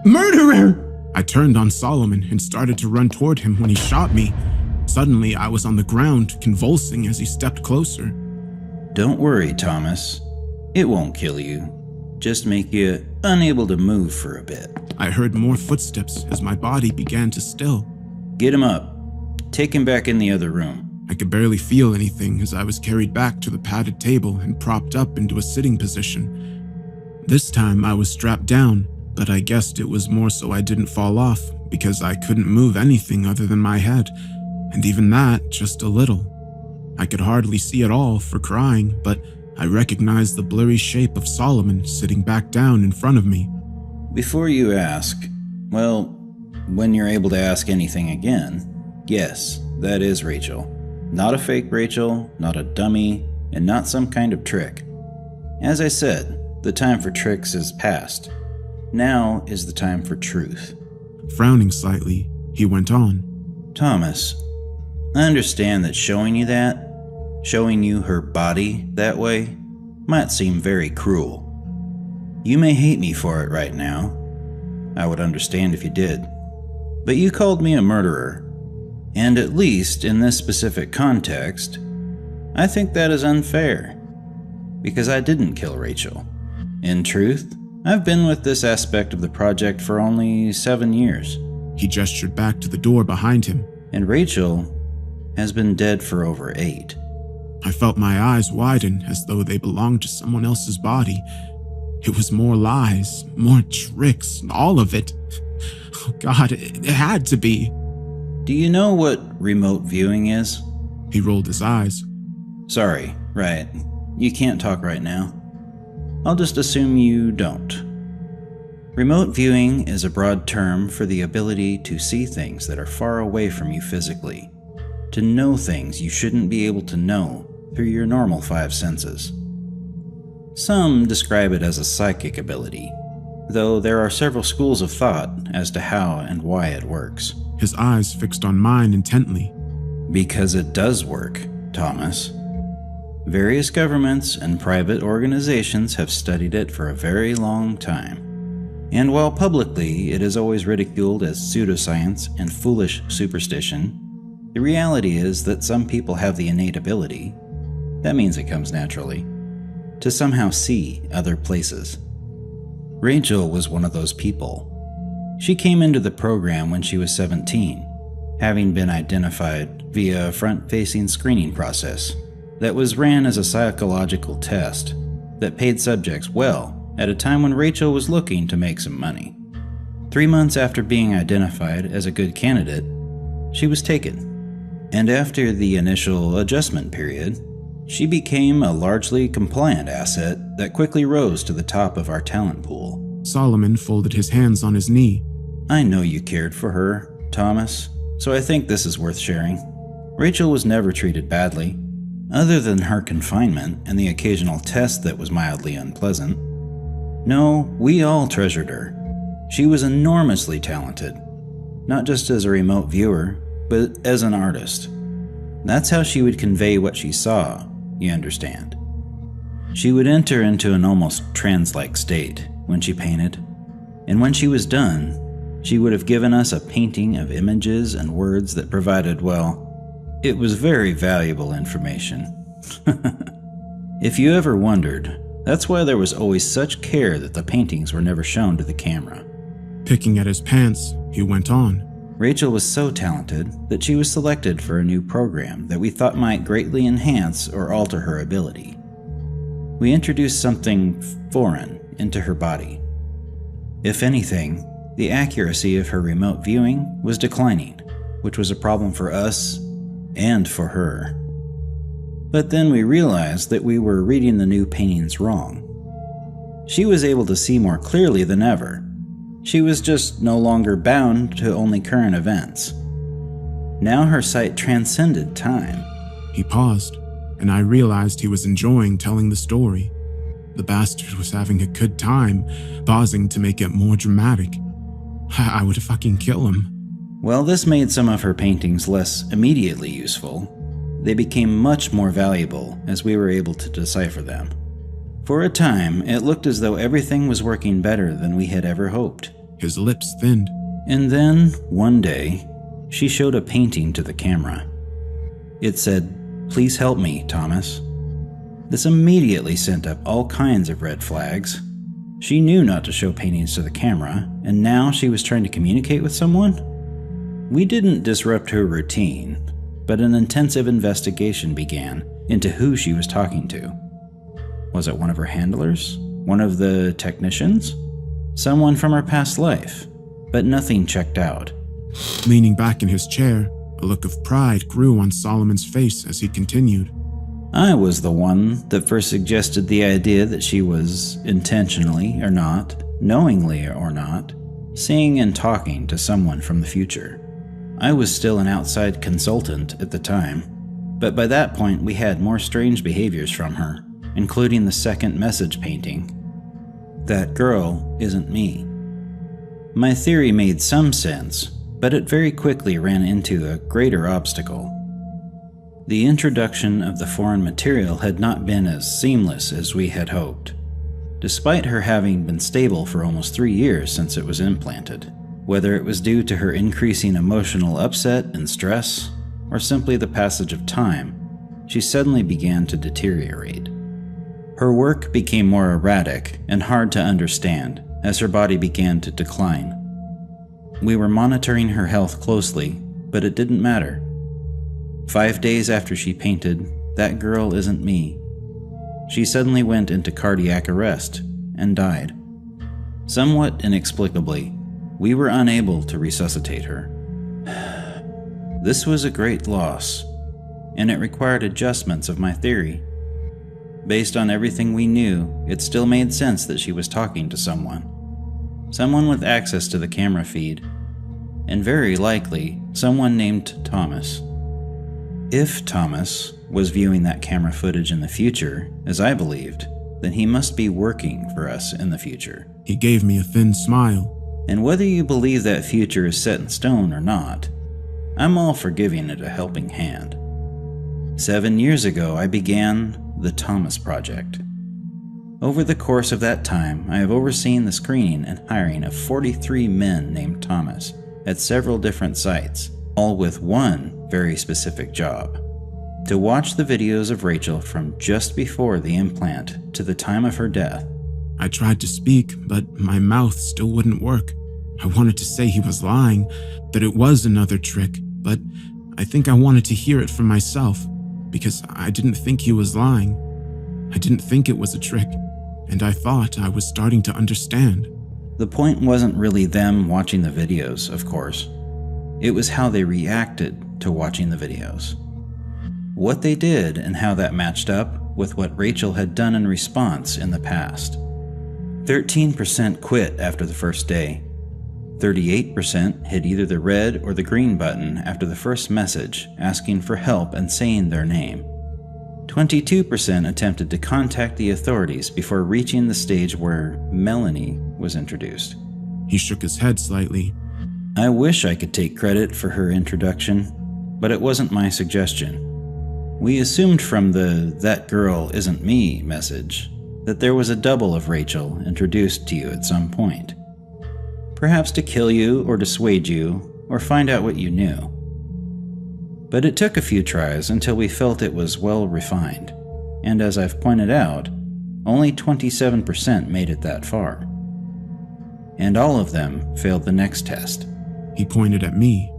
Murderer! I turned on Solomon and started to run toward him when he shot me. Suddenly, I was on the ground, convulsing as he stepped closer. Don't worry, Thomas. It won't kill you. Just make you unable to move for a bit. I heard more footsteps as my body began to still. Get him up. Take him back in the other room. I could barely feel anything as I was carried back to the padded table and propped up into a sitting position. This time I was strapped down, but I guessed it was more so I didn't fall off because I couldn't move anything other than my head, and even that just a little. I could hardly see at all for crying, but I recognized the blurry shape of Solomon sitting back down in front of me. Before you ask, well, when you're able to ask anything again, yes, that is Rachel. Not a fake Rachel, not a dummy, and not some kind of trick. As I said, the time for tricks is past. Now is the time for truth. Frowning slightly, he went on. Thomas, I understand that showing you her body that way, might seem very cruel. You may hate me for it right now. I would understand if you did. But you called me a murderer. And at least in this specific context, I think that is unfair. Because I didn't kill Rachel. In truth, I've been with this aspect of the project for only 7 years. He gestured back to the door behind him. And Rachel has been dead for over 8. I felt my eyes widen as though they belonged to someone else's body. It was more lies, more tricks, all of it. Oh God, it had to be. Do you know what remote viewing is? He rolled his eyes. Sorry, right. You can't talk right now. I'll just assume you don't. Remote viewing is a broad term for the ability to see things that are far away from you physically, to know things you shouldn't be able to know through your normal 5 senses. Some describe it as a psychic ability, though there are several schools of thought as to how and why it works. His eyes fixed on mine intently. Because it does work, Thomas. Various governments and private organizations have studied it for a very long time. And while publicly it is always ridiculed as pseudoscience and foolish superstition, the reality is that some people have the innate ability, that means it comes naturally, to somehow see other places. Rachel was one of those people. She came into the program when she was 17, having been identified via a front-facing screening process that was ran as a psychological test that paid subjects well at a time when Rachel was looking to make some money. 3 months after being identified as a good candidate, she was taken. And after the initial adjustment period, she became a largely compliant asset that quickly rose to the top of our talent pool. Solomon folded his hands on his knee. I know you cared for her, Thomas, so I think this is worth sharing. Rachel was never treated badly, other than her confinement and the occasional test that was mildly unpleasant. No, we all treasured her. She was enormously talented, not just as a remote viewer, but as an artist. That's how she would convey what she saw, you understand. She would enter into an almost trance-like state when she painted, and when she was done, she would have given us a painting of images and words that provided, well, it was very valuable information. If you ever wondered, that's why there was always such care that the paintings were never shown to the camera. Picking at his pants, he went on. Rachel was so talented that she was selected for a new program that we thought might greatly enhance or alter her ability. We introduced something foreign into her body. If anything, the accuracy of her remote viewing was declining, which was a problem for us and for her. But then we realized that we were reading the new paintings wrong. She was able to see more clearly than ever. She was just no longer bound to only current events. Now her sight transcended time. He paused, and I realized he was enjoying telling the story. The bastard was having a good time, pausing to make it more dramatic. I would fucking kill him. While this made some of her paintings less immediately useful, they became much more valuable as we were able to decipher them. For a time, it looked as though everything was working better than we had ever hoped. His lips thinned. And then, one day, she showed a painting to the camera. It said, "Please help me, Thomas." This immediately sent up all kinds of red flags. She knew not to show paintings to the camera, and now she was trying to communicate with someone? We didn't disrupt her routine, but an intensive investigation began into who she was talking to. Was it one of her handlers? One of the technicians? Someone from her past life? But nothing checked out. Leaning back in his chair, a look of pride grew on Solomon's face as he continued. I was the one that first suggested the idea that she was, intentionally or not, knowingly or not, seeing and talking to someone from the future. I was still an outside consultant at the time, but by that point we had more strange behaviors from her, including the second message painting. That girl isn't me. My theory made some sense, but it very quickly ran into a greater obstacle. The introduction of the foreign material had not been as seamless as we had hoped, despite her having been stable for almost 3 years since it was implanted. Whether it was due to her increasing emotional upset and stress, or simply the passage of time, she suddenly began to deteriorate. Her work became more erratic and hard to understand as her body began to decline. We were monitoring her health closely, but it didn't matter. 5 days after she painted, "That Girl Isn't Me," she suddenly went into cardiac arrest and died. Somewhat inexplicably, we were unable to resuscitate her. This was a great loss, and it required adjustments of my theory. Based on everything we knew, it still made sense that she was talking to someone. Someone with access to the camera feed, and very likely, someone named Thomas. If Thomas was viewing that camera footage in the future, as I believed, then he must be working for us in the future. He gave me a thin smile. And whether you believe that future is set in stone or not, I'm all for giving it a helping hand. 7 years ago, I began the Thomas Project. Over the course of that time, I have overseen the screening and hiring of 43 men named Thomas at several different sites, all with one very specific job: to watch the videos of Rachel from just before the implant to the time of her death. I tried to speak, but my mouth still wouldn't work. I wanted to say he was lying, that it was another trick, but I think I wanted to hear it from myself, because I didn't think he was lying. I didn't think it was a trick, and I thought I was starting to understand. The point wasn't really them watching the videos, of course. It was how they reacted to watching the videos. What they did and how that matched up with what Rachel had done in response in the past. 13% quit after the first day. 38% hit either the red or the green button after the first message asking for help and saying their name. 22% attempted to contact the authorities before reaching the stage where Melanie was introduced. He shook his head slightly. I wish I could take credit for her introduction, but it wasn't my suggestion. We assumed from the "that girl isn't me" message that there was a double of Rachel introduced to you at some point. Perhaps to kill you or dissuade you or find out what you knew. But it took a few tries until we felt it was well refined, and as I've pointed out, only 27% made it that far. And all of them failed the next test. He pointed at me.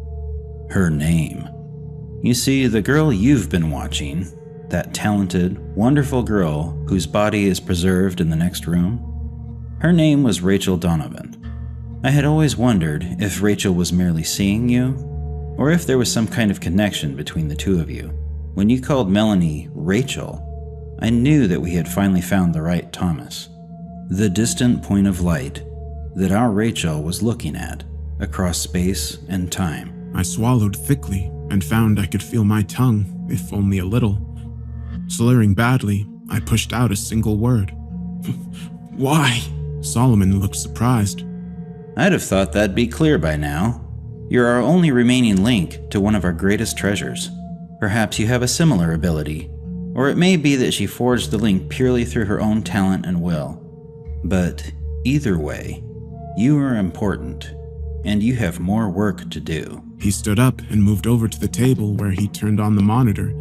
Her name. You see, the girl you've been watching, that talented, wonderful girl whose body is preserved in the next room, her name was Rachel Donovan. I had always wondered if Rachel was merely seeing you, or if there was some kind of connection between the two of you. When you called Melanie Rachel, I knew that we had finally found the right Thomas. The distant point of light that our Rachel was looking at across space and time. I swallowed thickly and found I could feel my tongue, if only a little. Slurring badly, I pushed out a single word. Why? Solomon looked surprised. I'd have thought that'd be clear by now. You're our only remaining link to one of our greatest treasures. Perhaps you have a similar ability, or it may be that she forged the link purely through her own talent and will. But either way, you are important, and you have more work to do. He stood up and moved over to the table where he turned on the monitor.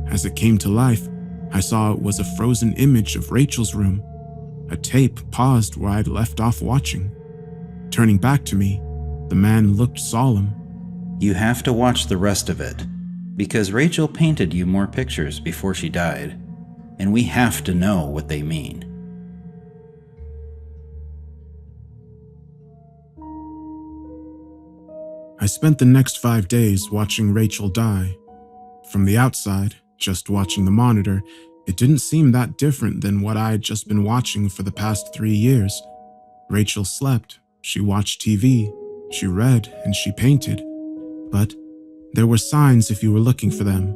As it came to life, I saw it was a frozen image of Rachel's room. A tape paused where I'd left off watching. Turning back to me, the man looked solemn. You have to watch the rest of it, because Rachel painted you more pictures before she died, and we have to know what they mean. I spent the next 5 days watching Rachel die. From the outside, just watching the monitor, it didn't seem that different than what I had just been watching for the past 3 years. Rachel slept, she watched TV, she read, and she painted. But there were signs if you were looking for them.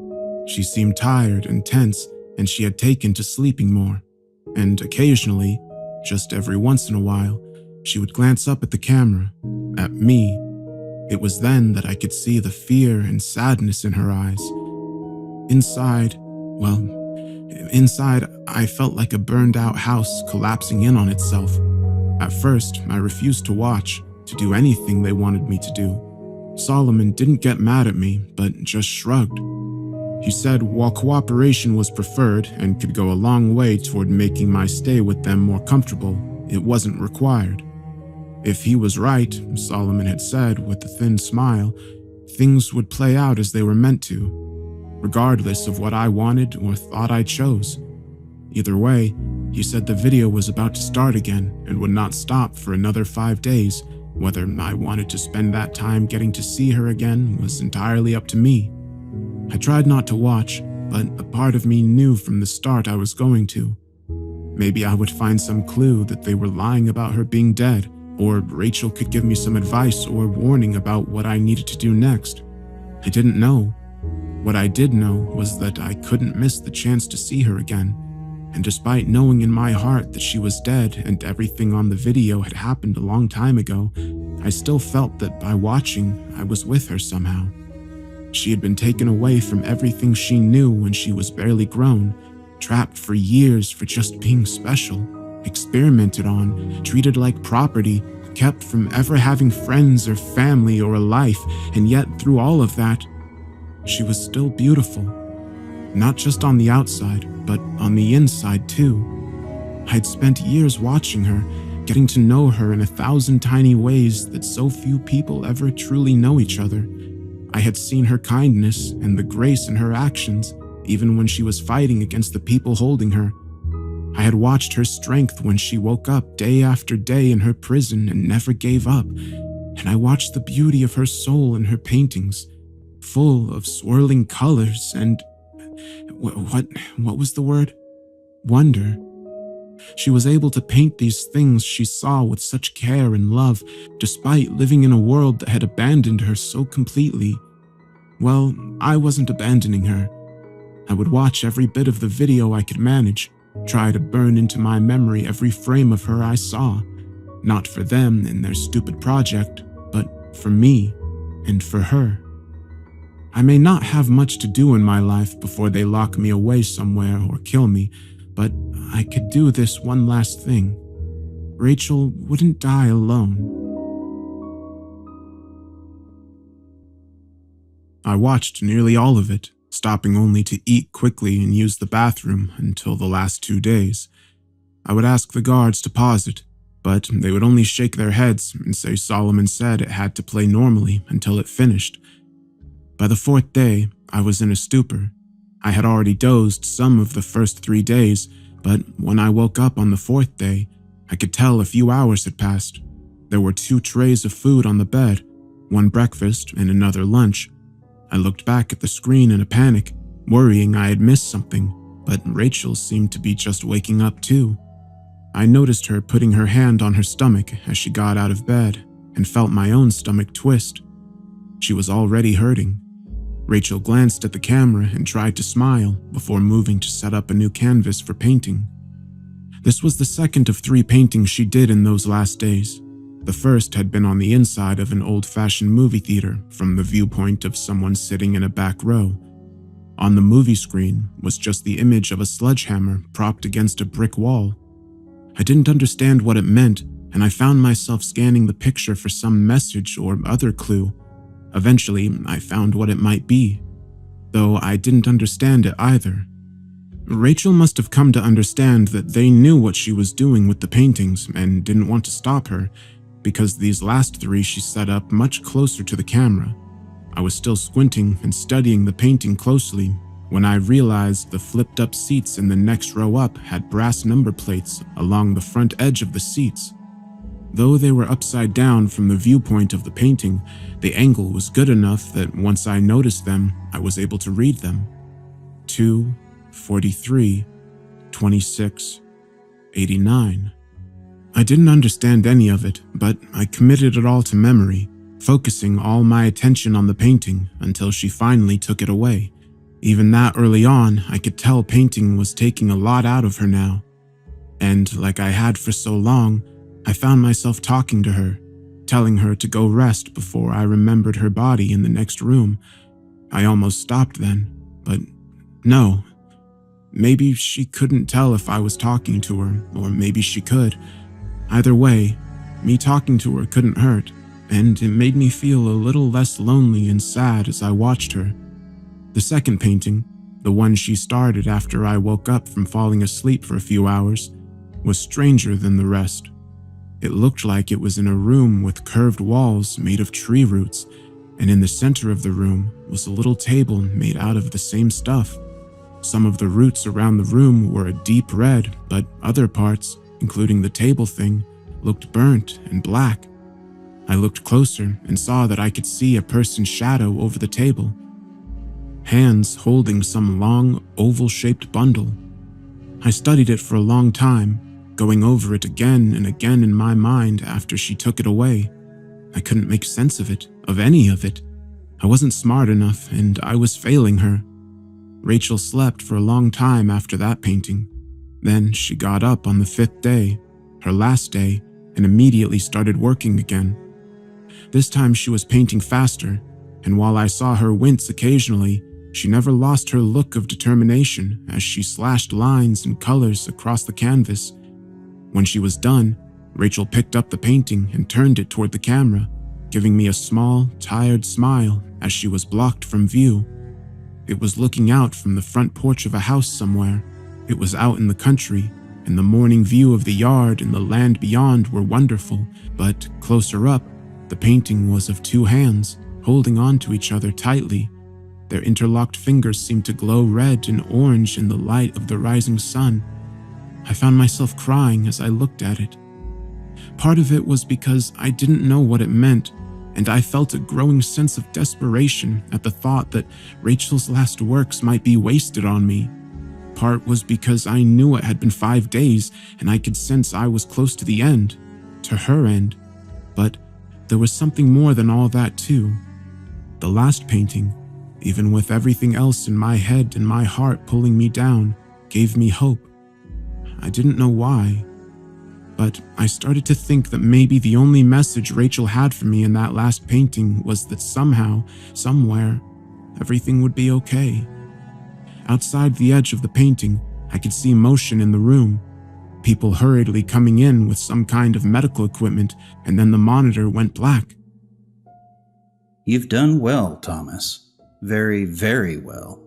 She seemed tired and tense, and she had taken to sleeping more. And occasionally, just every once in a while, she would glance up at the camera, at me. It was then that I could see the fear and sadness in her eyes. Inside, I felt like a burned-out house collapsing in on itself. At first, I refused to watch, to do anything they wanted me to do. Solomon didn't get mad at me, but just shrugged. He said while cooperation was preferred and could go a long way toward making my stay with them more comfortable, it wasn't required. If he was right, Solomon had said with a thin smile, things would play out as they were meant to, regardless of what I wanted or thought I chose. Either way, he said the video was about to start again and would not stop for another 5 days. Whether I wanted to spend that time getting to see her again was entirely up to me. I tried not to watch, but a part of me knew from the start I was going to. Maybe I would find some clue that they were lying about her being dead, or Rachel could give me some advice or warning about what I needed to do next. I didn't know. What I did know was that I couldn't miss the chance to see her again, and despite knowing in my heart that she was dead and everything on the video had happened a long time ago, I still felt that by watching, I was with her somehow. She had been taken away from everything she knew when she was barely grown, trapped for years for just being special, experimented on, treated like property, kept from ever having friends or family or a life, and yet through all of that, she was still beautiful. Not just on the outside, but on the inside too. I'd spent years watching her, getting to know her in 1,000 tiny ways that so few people ever truly know each other. I had seen her kindness and the grace in her actions, even when she was fighting against the people holding her. I had watched her strength when she woke up day after day in her prison and never gave up, and I watched the beauty of her soul in her paintings, full of swirling colors and what was the word? Wonder. She was able to paint these things she saw with such care and love, despite living in a world that had abandoned her so completely. Well, I wasn't abandoning her. I would watch every bit of the video I could manage, try to burn into my memory every frame of her I saw, not for them and their stupid project, but for me and for her. I may not have much to do in my life before they lock me away somewhere or kill me, but I could do this one last thing. Rachel wouldn't die alone. I watched nearly all of it, stopping only to eat quickly and use the bathroom until the last 2 days. I would ask the guards to pause it, but they would only shake their heads and say Solomon said it had to play normally until it finished. By the 4th day, I was in a stupor. I had already dozed some of the first 3 days, but when I woke up on the 4th day, I could tell a few hours had passed. There were 2 trays of food on the bed, one breakfast and another lunch. I looked back at the screen in a panic, worrying I had missed something, but Rachel seemed to be just waking up too. I noticed her putting her hand on her stomach as she got out of bed and felt my own stomach twist. She was already hurting. Rachel glanced at the camera and tried to smile before moving to set up a new canvas for painting. This was the second of 3 paintings she did in those last days. The first had been on the inside of an old-fashioned movie theater from the viewpoint of someone sitting in a back row. On the movie screen was just the image of a sledgehammer propped against a brick wall. I didn't understand what it meant, and I found myself scanning the picture for some message or other clue. Eventually, I found what it might be, though I didn't understand it either. Rachel must have come to understand that they knew what she was doing with the paintings and didn't want to stop her, because these last 3 she set up much closer to the camera. I was still squinting and studying the painting closely when I realized the flipped-up seats in the next row up had brass number plates along the front edge of the seats. Though they were upside down from the viewpoint of the painting, the angle was good enough that once I noticed them, I was able to read them. 2, 43, 26, 89. I didn't understand any of it, but I committed it all to memory, focusing all my attention on the painting until she finally took it away. Even that early on, I could tell painting was taking a lot out of her now. And like I had for so long, I found myself talking to her, telling her to go rest before I remembered her body in the next room. I almost stopped then, but no. Maybe she couldn't tell if I was talking to her, or maybe she could. Either way, me talking to her couldn't hurt, and it made me feel a little less lonely and sad as I watched her. The second painting, the one she started after I woke up from falling asleep for a few hours, was stranger than the rest. It looked like it was in a room with curved walls made of tree roots, and in the center of the room was a little table made out of the same stuff. Some of the roots around the room were a deep red, but other parts, including the table thing, looked burnt and black. I looked closer and saw that I could see a person's shadow over the table. Hands holding some long, oval-shaped bundle. I studied it for a long time, going over it again and again in my mind after she took it away. I couldn't make sense of it, of any of it. I wasn't smart enough, and I was failing her. Rachel slept for a long time after that painting. Then she got up on the 5th day, her last day, and immediately started working again. This time she was painting faster, and while I saw her wince occasionally, she never lost her look of determination as she slashed lines and colors across the canvas. When she was done, Rachel picked up the painting and turned it toward the camera, giving me a small, tired smile as she was blocked from view. It was looking out from the front porch of a house somewhere. It was out in the country, and the morning view of the yard and the land beyond were wonderful, but closer up, the painting was of 2 hands, holding on to each other tightly. Their interlocked fingers seemed to glow red and orange in the light of the rising sun. I found myself crying as I looked at it. Part of it was because I didn't know what it meant, and I felt a growing sense of desperation at the thought that Rachel's last works might be wasted on me. Part was because I knew it had been 5 days, and I could sense I was close to the end, to her end. But there was something more than all that too. The last painting, even with everything else in my head and my heart pulling me down, gave me hope. I didn't know why, but I started to think that maybe the only message Rachel had for me in that last painting was that somehow, somewhere, everything would be okay. Outside the edge of the painting, I could see motion in the room. People hurriedly coming in with some kind of medical equipment, and then the monitor went black. You've done well, Thomas. Very, very well.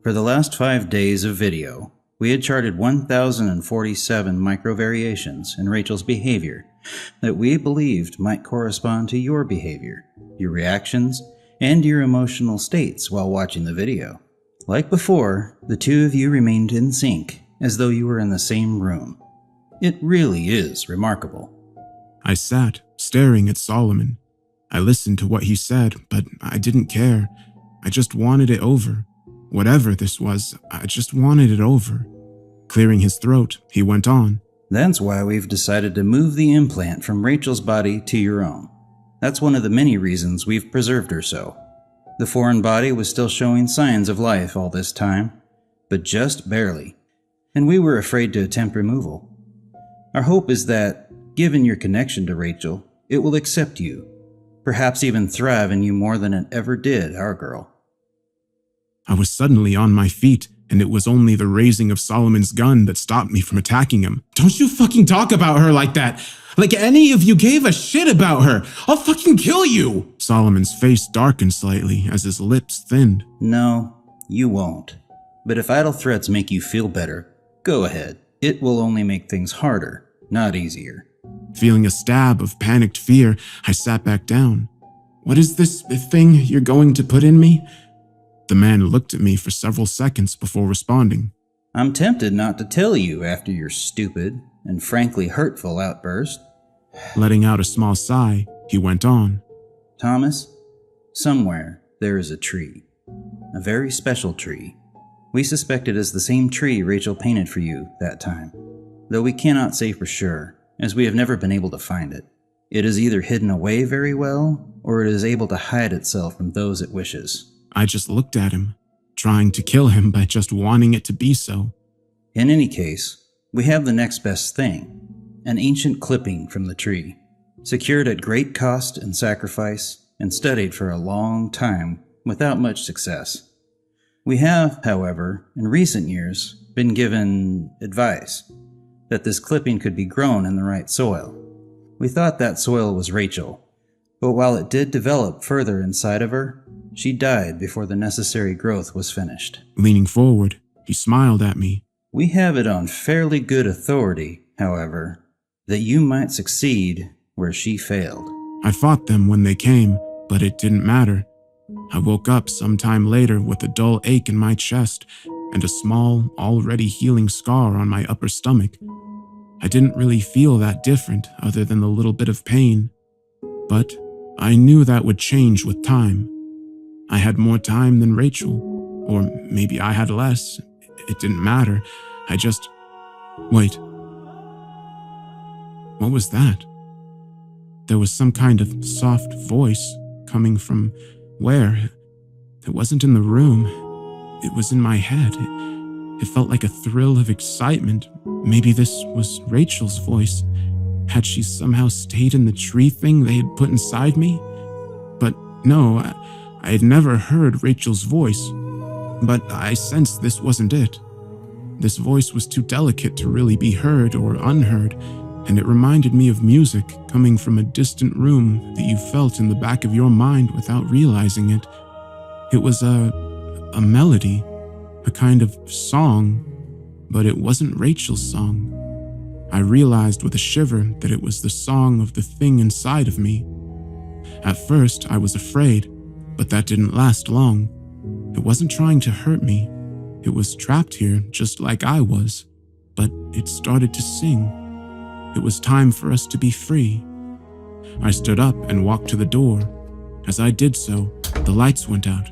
For the last 5 days of video, we had charted 1,047 microvariations in Rachel's behavior that we believed might correspond to your behavior, your reactions, and your emotional states while watching the video. Like before, the 2 of you remained in sync, as though you were in the same room. It really is remarkable. I sat, staring at Solomon. I listened to what he said, but I didn't care. I just wanted it over. Whatever this was, I just wanted it over. Clearing his throat, he went on. That's why we've decided to move the implant from Rachel's body to your own. That's one of the many reasons we've preserved her so. The foreign body was still showing signs of life all this time, but just barely, and we were afraid to attempt removal. Our hope is that, given your connection to Rachel, it will accept you, perhaps even thrive in you more than it ever did our girl. I was suddenly on my feet, and it was only the raising of Solomon's gun that stopped me from attacking him. Don't you fucking talk about her like that! Like any of you gave a shit about her! I'll fucking kill you! Solomon's face darkened slightly as his lips thinned. No, you won't. But if idle threats make you feel better, go ahead. It will only make things harder, not easier. Feeling a stab of panicked fear, I sat back down. What is this thing you're going to put in me? The man looked at me for several seconds before responding. I'm tempted not to tell you after your stupid and frankly hurtful outburst. Letting out a small sigh, he went on. Thomas, somewhere there is a tree. A very special tree. We suspect it is the same tree Rachel painted for you that time, though we cannot say for sure, as we have never been able to find it. It is either hidden away very well, or it is able to hide itself from those it wishes. I just looked at him, trying to kill him by just wanting it to be so. In any case, we have the next best thing, an ancient clipping from the tree, secured at great cost and sacrifice, and studied for a long time without much success. We have, however, in recent years, been given advice that this clipping could be grown in the right soil. We thought that soil was Rachel, but while it did develop further inside of her, she died before the necessary growth was finished. Leaning forward, he smiled at me. We have it on fairly good authority, however, that you might succeed where she failed. I fought them when they came, but it didn't matter. I woke up sometime later with a dull ache in my chest and a small, already healing scar on my upper stomach. I didn't really feel that different other than the little bit of pain, but I knew that would change with time. I had more time than Rachel, or maybe I had less. It didn't matter. Wait. What was that? There was some kind of soft voice coming from where? It wasn't in the room. It was in my head. It felt like a thrill of excitement. Maybe this was Rachel's voice. Had she somehow stayed in the tree thing they had put inside me? But no, I had never heard Rachel's voice. But I sensed this wasn't it. This voice was too delicate to really be heard or unheard, and it reminded me of music coming from a distant room that you felt in the back of your mind without realizing it. It was a melody, a kind of song, but it wasn't Rachel's song. I realized with a shiver that it was the song of the thing inside of me. At first, I was afraid, but that didn't last long. It wasn't trying to hurt me. It was trapped here just like I was, but it started to sing. It was time for us to be free. I stood up and walked to the door. As I did so, the lights went out.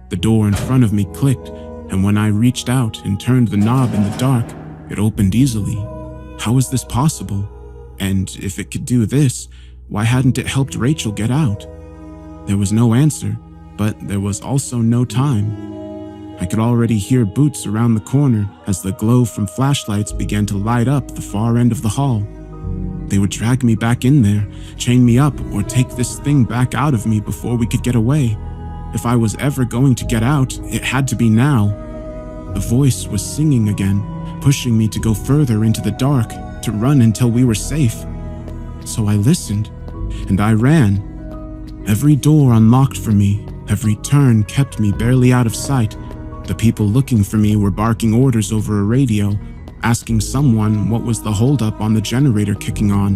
The door in front of me clicked, and when I reached out and turned the knob in the dark, it opened easily. How was this possible? And if it could do this, why hadn't it helped Rachel get out? There was no answer, but there was also no time. I could already hear boots around the corner as the glow from flashlights began to light up the far end of the hall. They would drag me back in there, chain me up, or take this thing back out of me before we could get away. If I was ever going to get out, it had to be now. The voice was singing again, pushing me to go further into the dark, to run until we were safe. So I listened, and I ran. Every door unlocked for me, every turn kept me barely out of sight. The people looking for me were barking orders over a radio, asking someone what was the holdup on the generator kicking on.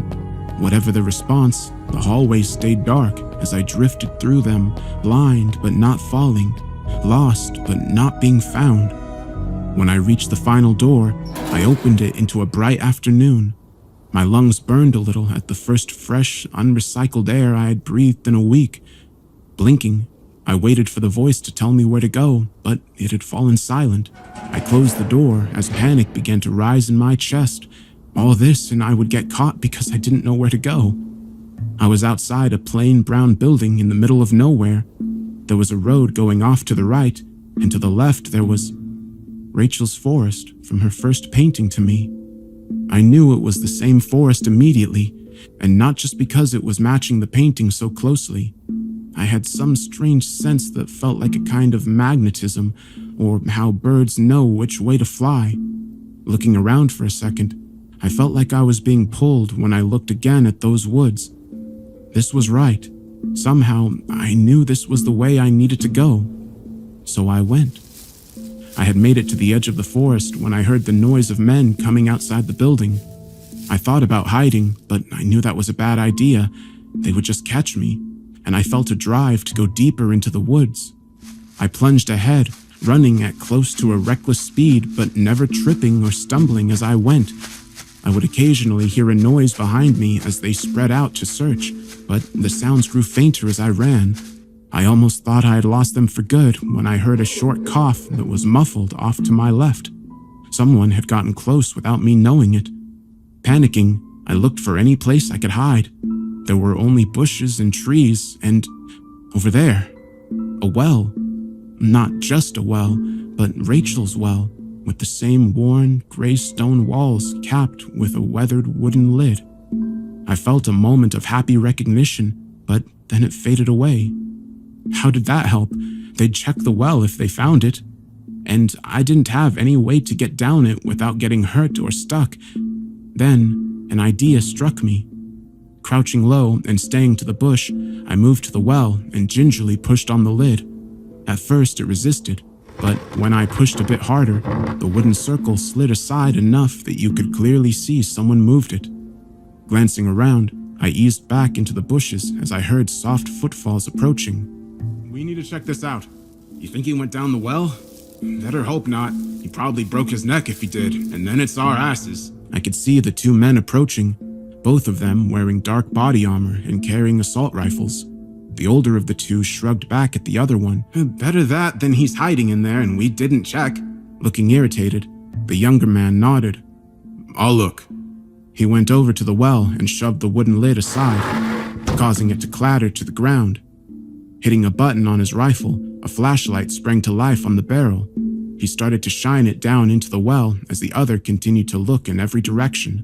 Whatever the response, the hallways stayed dark as I drifted through them, blind but not falling, lost but not being found. When I reached the final door, I opened it into a bright afternoon. My lungs burned a little at the first fresh, unrecycled air I had breathed in a week. Blinking, I waited for the voice to tell me where to go, but it had fallen silent. I closed the door as panic began to rise in my chest. All this, and I would get caught because I didn't know where to go. I was outside a plain brown building in the middle of nowhere. There was a road going off to the right, and to the left there was Rachel's forest from her first painting to me. I knew it was the same forest immediately, and not just because it was matching the painting so closely. I had some strange sense that felt like a kind of magnetism, or how birds know which way to fly. Looking around for a second, I felt like I was being pulled when I looked again at those woods. This was right. Somehow, I knew this was the way I needed to go. So I went. I had made it to the edge of the forest when I heard the noise of men coming outside the building. I thought about hiding, but I knew that was a bad idea. They would just catch me, and I felt a drive to go deeper into the woods. I plunged ahead, running at close to a reckless speed, but never tripping or stumbling as I went. I would occasionally hear a noise behind me as they spread out to search, but the sounds grew fainter as I ran. I almost thought I had lost them for good when I heard a short cough that was muffled off to my left. Someone had gotten close without me knowing it. Panicking, I looked for any place I could hide. There were only bushes and trees, and over there, a well. Not just a well, but Rachel's well, with the same worn, gray stone walls capped with a weathered wooden lid. I felt a moment of happy recognition, but then it faded away. How did that help? They'd check the well if they found it, and I didn't have any way to get down it without getting hurt or stuck. Then, an idea struck me. Crouching low and staying to the bush, I moved to the well and gingerly pushed on the lid. At first, it resisted, but when I pushed a bit harder, the wooden circle slid aside enough that you could clearly see someone moved it. Glancing around, I eased back into the bushes as I heard soft footfalls approaching. "We need to check this out. You think he went down the well? Better hope not. He probably broke his neck if he did, and then it's our asses." I could see the two men approaching, both of them wearing dark body armor and carrying assault rifles. The older of the two shrugged back at the other one. "Better that than he's hiding in there and we didn't check." Looking irritated, the younger man nodded. "I'll look." He went over to the well and shoved the wooden lid aside, causing it to clatter to the ground. Hitting a button on his rifle, a flashlight sprang to life on the barrel. He started to shine it down into the well as the other continued to look in every direction.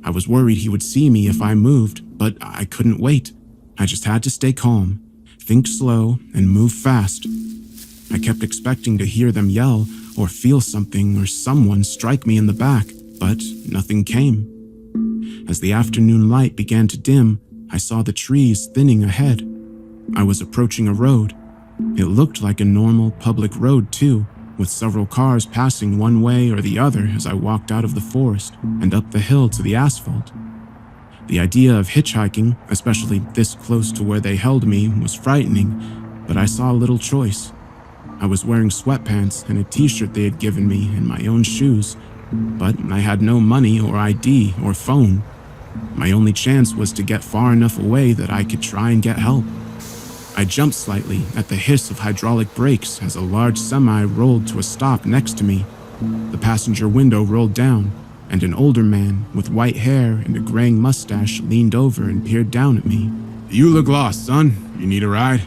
I was worried he would see me if I moved, but I couldn't wait. I just had to stay calm, think slow, and move fast. I kept expecting to hear them yell or feel something or someone strike me in the back, but nothing came. As the afternoon light began to dim, I saw the trees thinning ahead. I was approaching a road. It looked like a normal public road too, with several cars passing one way or the other as I walked out of the forest and up the hill to the asphalt. The idea of hitchhiking, especially this close to where they held me, was frightening, but I saw little choice. I was wearing sweatpants and a t-shirt they had given me and my own shoes, but I had no money or ID or phone. My only chance was to get far enough away that I could try and get help. I jumped slightly at the hiss of hydraulic brakes as a large semi rolled to a stop next to me. The passenger window rolled down, and an older man with white hair and a graying mustache leaned over and peered down at me. "You look lost, son. You need a ride?"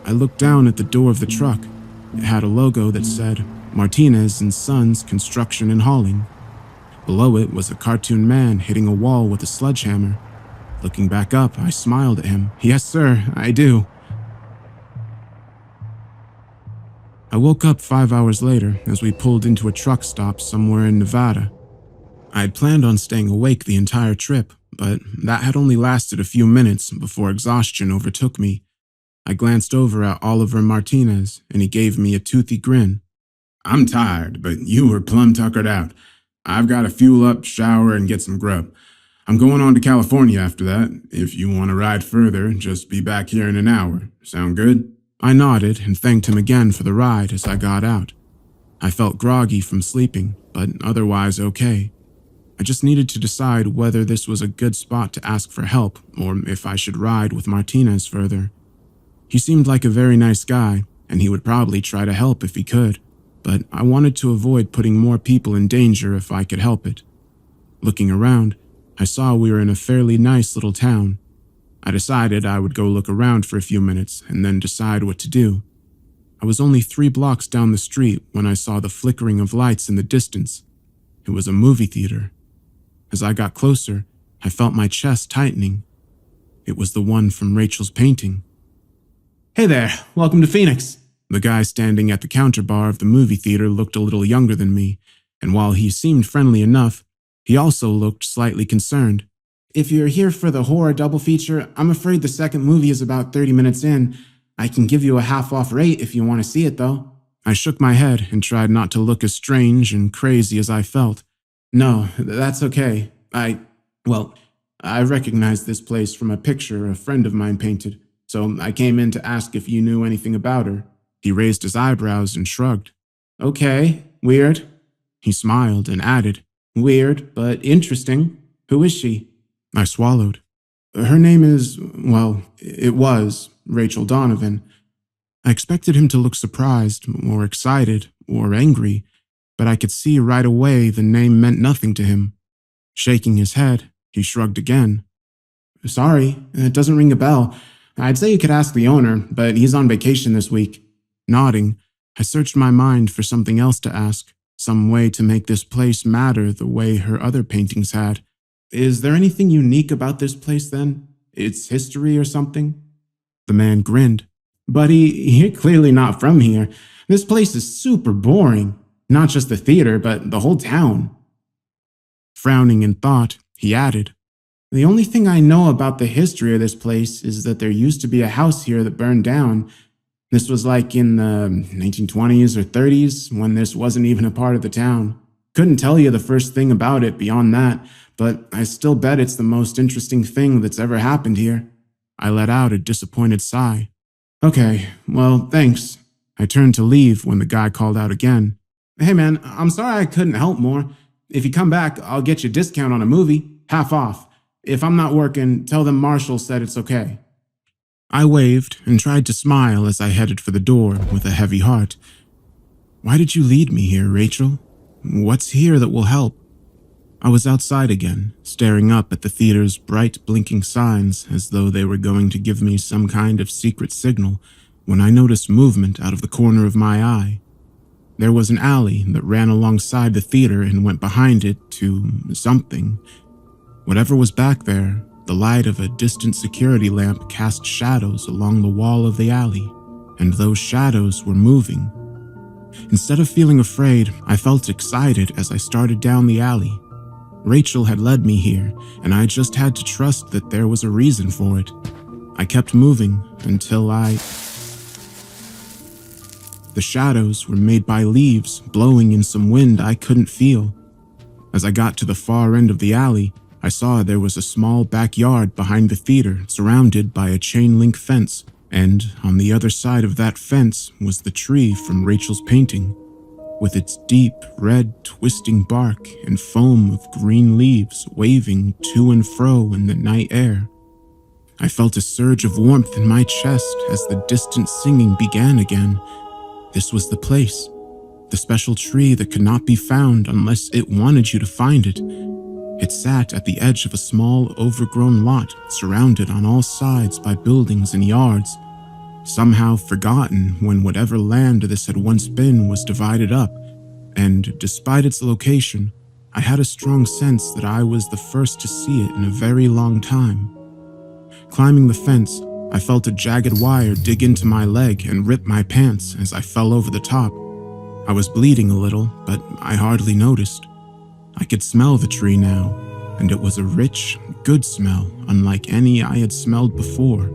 I looked down at the door of the truck. It had a logo that said, Martinez & Sons Construction and Hauling. Below it was a cartoon man hitting a wall with a sledgehammer. Looking back up, I smiled at him. "Yes, sir, I do." I woke up 5 hours later as we pulled into a truck stop somewhere in Nevada. I had planned on staying awake the entire trip, but that had only lasted a few minutes before exhaustion overtook me. I glanced over at Oliver Martinez, and he gave me a toothy grin. "I'm tired, but you were plumb tuckered out. I've got to fuel up, shower, and get some grub. I'm going on to California after that. If you want to ride further, just be back here in an hour. Sound good?" I nodded and thanked him again for the ride as I got out. I felt groggy from sleeping, but otherwise okay. I just needed to decide whether this was a good spot to ask for help or if I should ride with Martinez further. He seemed like a very nice guy, and he would probably try to help if he could, but I wanted to avoid putting more people in danger if I could help it. Looking around, I saw we were in a fairly nice little town. I decided I would go look around for a few minutes and then decide what to do. I was only 3 blocks down the street when I saw the flickering of lights in the distance. It was a movie theater. As I got closer, I felt my chest tightening. It was the one from Rachel's painting. "Hey there, welcome to Phoenix." The guy standing at the counter bar of the movie theater looked a little younger than me, and while he seemed friendly enough, he also looked slightly concerned. "If you're here for the horror double feature, I'm afraid the second movie is about 30 minutes in. I can give you a half-off rate if you want to see it, though." I shook my head and tried not to look as strange and crazy as I felt. "No, that's okay. I recognized this place from a picture a friend of mine painted, so I came in to ask if you knew anything about her." He raised his eyebrows and shrugged. "Okay, weird." He smiled and added, "Weird, but interesting. Who is she?" I swallowed. "Her name is, it was Rachel Donovan." I expected him to look surprised, or excited, or angry, but I could see right away the name meant nothing to him. Shaking his head, he shrugged again. "Sorry, it doesn't ring a bell. I'd say you could ask the owner, but he's on vacation this week." Nodding, I searched my mind for something else to ask, some way to make this place matter the way her other paintings had. "Is there anything unique about this place then? Its history or something?" The man grinned. "Buddy, you're clearly not from here. This place is super boring. Not just the theater, but the whole town." Frowning in thought, he added, "The only thing I know about the history of this place is that there used to be a house here that burned down. This was like in the 1920s or 30s, when this wasn't even a part of the town. Couldn't tell you the first thing about it beyond that, but I still bet it's the most interesting thing that's ever happened here." I let out a disappointed sigh. "Okay, well, thanks." I turned to leave when the guy called out again. "Hey man, I'm sorry I couldn't help more. If you come back, I'll get you a discount on a movie, half off. If I'm not working, tell them Marshall said it's okay." I waved and tried to smile as I headed for the door with a heavy heart. "Why did you lead me here, Rachel? What's here that will help?" I was outside again, staring up at the theater's bright blinking signs as though they were going to give me some kind of secret signal, when I noticed movement out of the corner of my eye. There was an alley that ran alongside the theater and went behind it to something. Whatever was back there, the light of a distant security lamp cast shadows along the wall of the alley, and those shadows were moving. Instead of feeling afraid, I felt excited as I started down the alley. Rachel had led me here, and I just had to trust that there was a reason for it. I kept moving until The shadows were made by leaves blowing in some wind I couldn't feel. As I got to the far end of the alley, I saw there was a small backyard behind the theater surrounded by a chain-link fence, and on the other side of that fence was the tree from Rachel's painting, with its deep, red, twisting bark and foam of green leaves waving to and fro in the night air. I felt a surge of warmth in my chest as the distant singing began again. This was the place, the special tree that could not be found unless it wanted you to find it. It sat at the edge of a small, overgrown lot surrounded on all sides by buildings and yards, somehow forgotten when whatever land this had once been was divided up, and despite its location, I had a strong sense that I was the first to see it in a very long time. Climbing the fence, I felt a jagged wire dig into my leg and rip my pants as I fell over the top. I was bleeding a little, but I hardly noticed. I could smell the tree now, and it was a rich, good smell unlike any I had smelled before.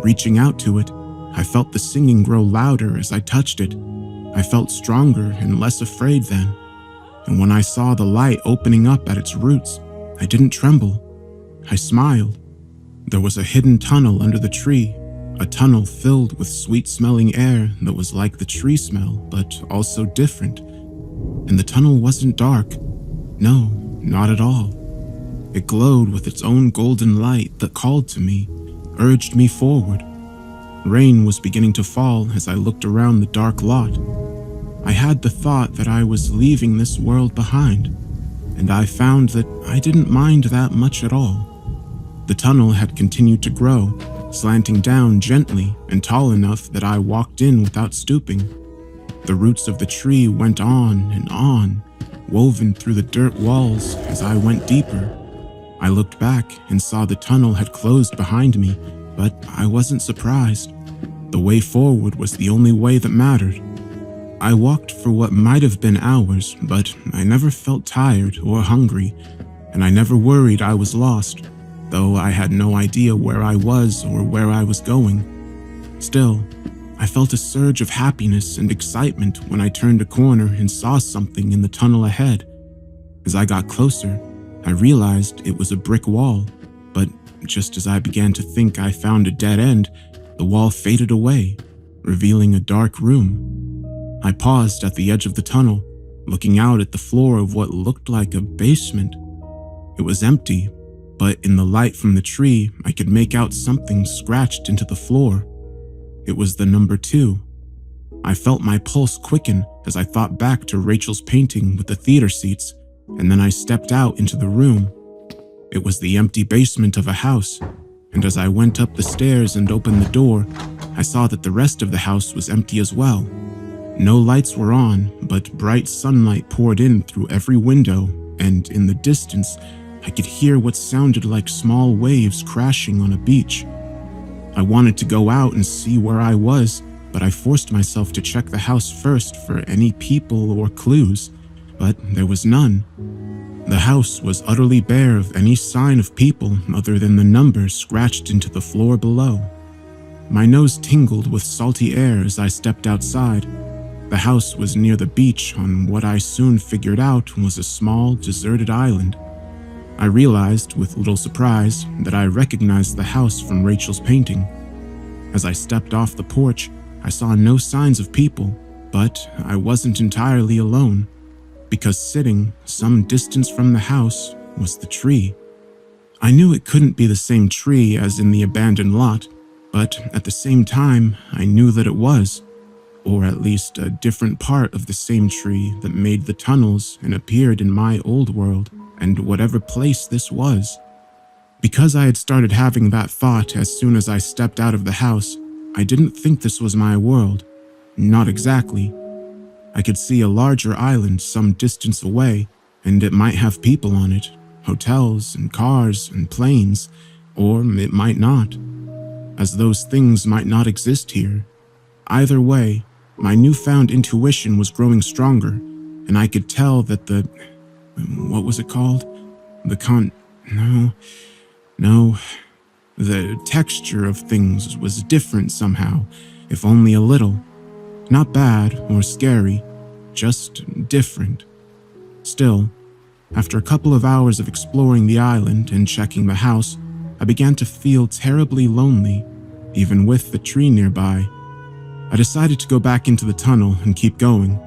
Reaching out to it, I felt the singing grow louder as I touched it. I felt stronger and less afraid then, and when I saw the light opening up at its roots, I didn't tremble. I smiled. There was a hidden tunnel under the tree, a tunnel filled with sweet-smelling air that was like the tree smell, but also different. And the tunnel wasn't dark. No, not at all. It glowed with its own golden light that called to me, urged me forward. Rain was beginning to fall as I looked around the dark lot. I had the thought that I was leaving this world behind, and I found that I didn't mind that much at all. The tunnel had continued to grow, slanting down gently and tall enough that I walked in without stooping. The roots of the tree went on, woven through the dirt walls as I went deeper. I looked back and saw the tunnel had closed behind me, but I wasn't surprised. The way forward was the only way that mattered. I walked for what might have been hours, but I never felt tired or hungry, and I never worried I was lost, though I had no idea where I was or where I was going. Still, I felt a surge of happiness and excitement when I turned a corner and saw something in the tunnel ahead. As I got closer, I realized it was a brick wall, but just as I began to think I found a dead end, the wall faded away, revealing a dark room. I paused at the edge of the tunnel, looking out at the floor of what looked like a basement. It was empty, but in the light from the tree, I could make out something scratched into the floor. It was the number 2. I felt my pulse quicken as I thought back to Rachel's painting with the theater seats, and then I stepped out into the room. It was the empty basement of a house, and as I went up the stairs and opened the door, I saw that the rest of the house was empty as well. No lights were on, but bright sunlight poured in through every window, and in the distance, I could hear what sounded like small waves crashing on a beach. I wanted to go out and see where I was, but I forced myself to check the house first for any people or clues, but there was none. The house was utterly bare of any sign of people other than the numbers scratched into the floor below. My nose tingled with salty air as I stepped outside. The house was near the beach on what I soon figured out was a small, deserted island. I realized, with little surprise, that I recognized the house from Rachel's painting. As I stepped off the porch, I saw no signs of people, but I wasn't entirely alone, because sitting some distance from the house was the tree. I knew it couldn't be the same tree as in the abandoned lot, but at the same time, I knew that it was, or at least a different part of the same tree that made the tunnels and appeared in my old world, and whatever place this was. Because I had started having that thought as soon as I stepped out of the house, I didn't think this was my world. Not exactly. I could see a larger island some distance away, and it might have people on it, hotels and cars and planes, or it might not, as those things might not exist here. Either way, my newfound intuition was growing stronger, and I could tell that what was it called? The texture of things was different somehow, if only a little. Not bad or scary, just different. Still, after a couple of hours of exploring the island and checking the house, I began to feel terribly lonely, even with the tree nearby. I decided to go back into the tunnel and keep going.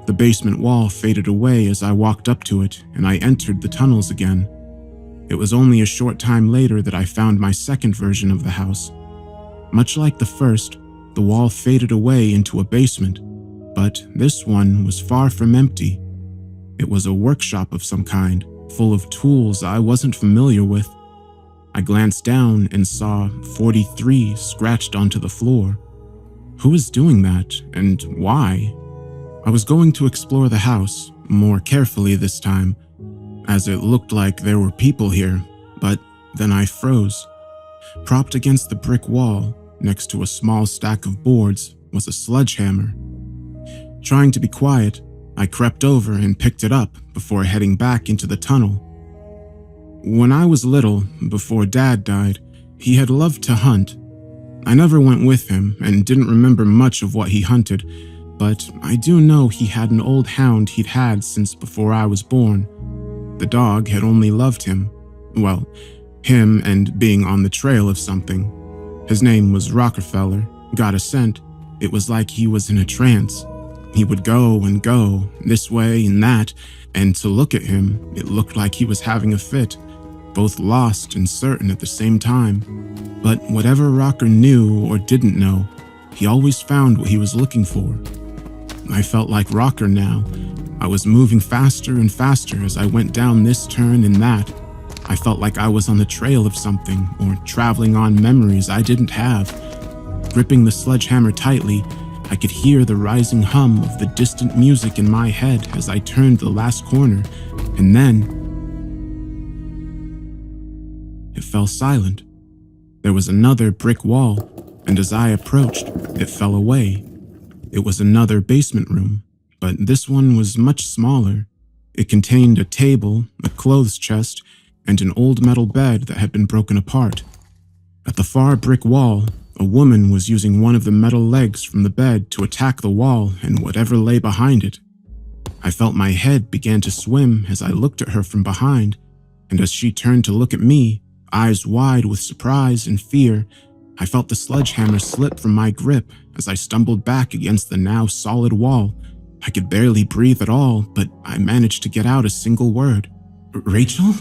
The basement wall faded away as I walked up to it, and I entered the tunnels again. It was only a short time later that I found my second version of the house. Much like the first, the wall faded away into a basement, but this one was far from empty. It was a workshop of some kind, full of tools I wasn't familiar with. I glanced down and saw 43 scratched onto the floor. Who was doing that, and why? I was going to explore the house, more carefully this time, as it looked like there were people here, but then I froze. Propped against the brick wall, next to a small stack of boards, was a sledgehammer. Trying to be quiet, I crept over and picked it up before heading back into the tunnel. When I was little, before Dad died, he had loved to hunt. I never went with him and didn't remember much of what he hunted, but I do know he had an old hound he'd had since before I was born. The dog had only loved him. Well, him and being on the trail of something. His name was Rockefeller. Got a scent. It was like he was in a trance. He would go and go, this way and that, and to look at him, it looked like he was having a fit, both lost and certain at the same time. But whatever Rocker knew or didn't know, he always found what he was looking for. I felt like Rocker now. I was moving faster and faster as I went down this turn and that. I felt like I was on the trail of something or traveling on memories I didn't have. Gripping the sledgehammer tightly, I could hear the rising hum of the distant music in my head as I turned the last corner, and then it fell silent. There was another brick wall, and as I approached, it fell away. It was another basement room, but this one was much smaller. It contained a table, a clothes chest, and an old metal bed that had been broken apart. At the far brick wall, a woman was using one of the metal legs from the bed to attack the wall and whatever lay behind it. I felt my head began to swim as I looked at her from behind, and as she turned to look at me, eyes wide with surprise and fear, I felt the sledgehammer slip from my grip as I stumbled back against the now solid wall. I could barely breathe at all, but I managed to get out a single word. "Rachel?"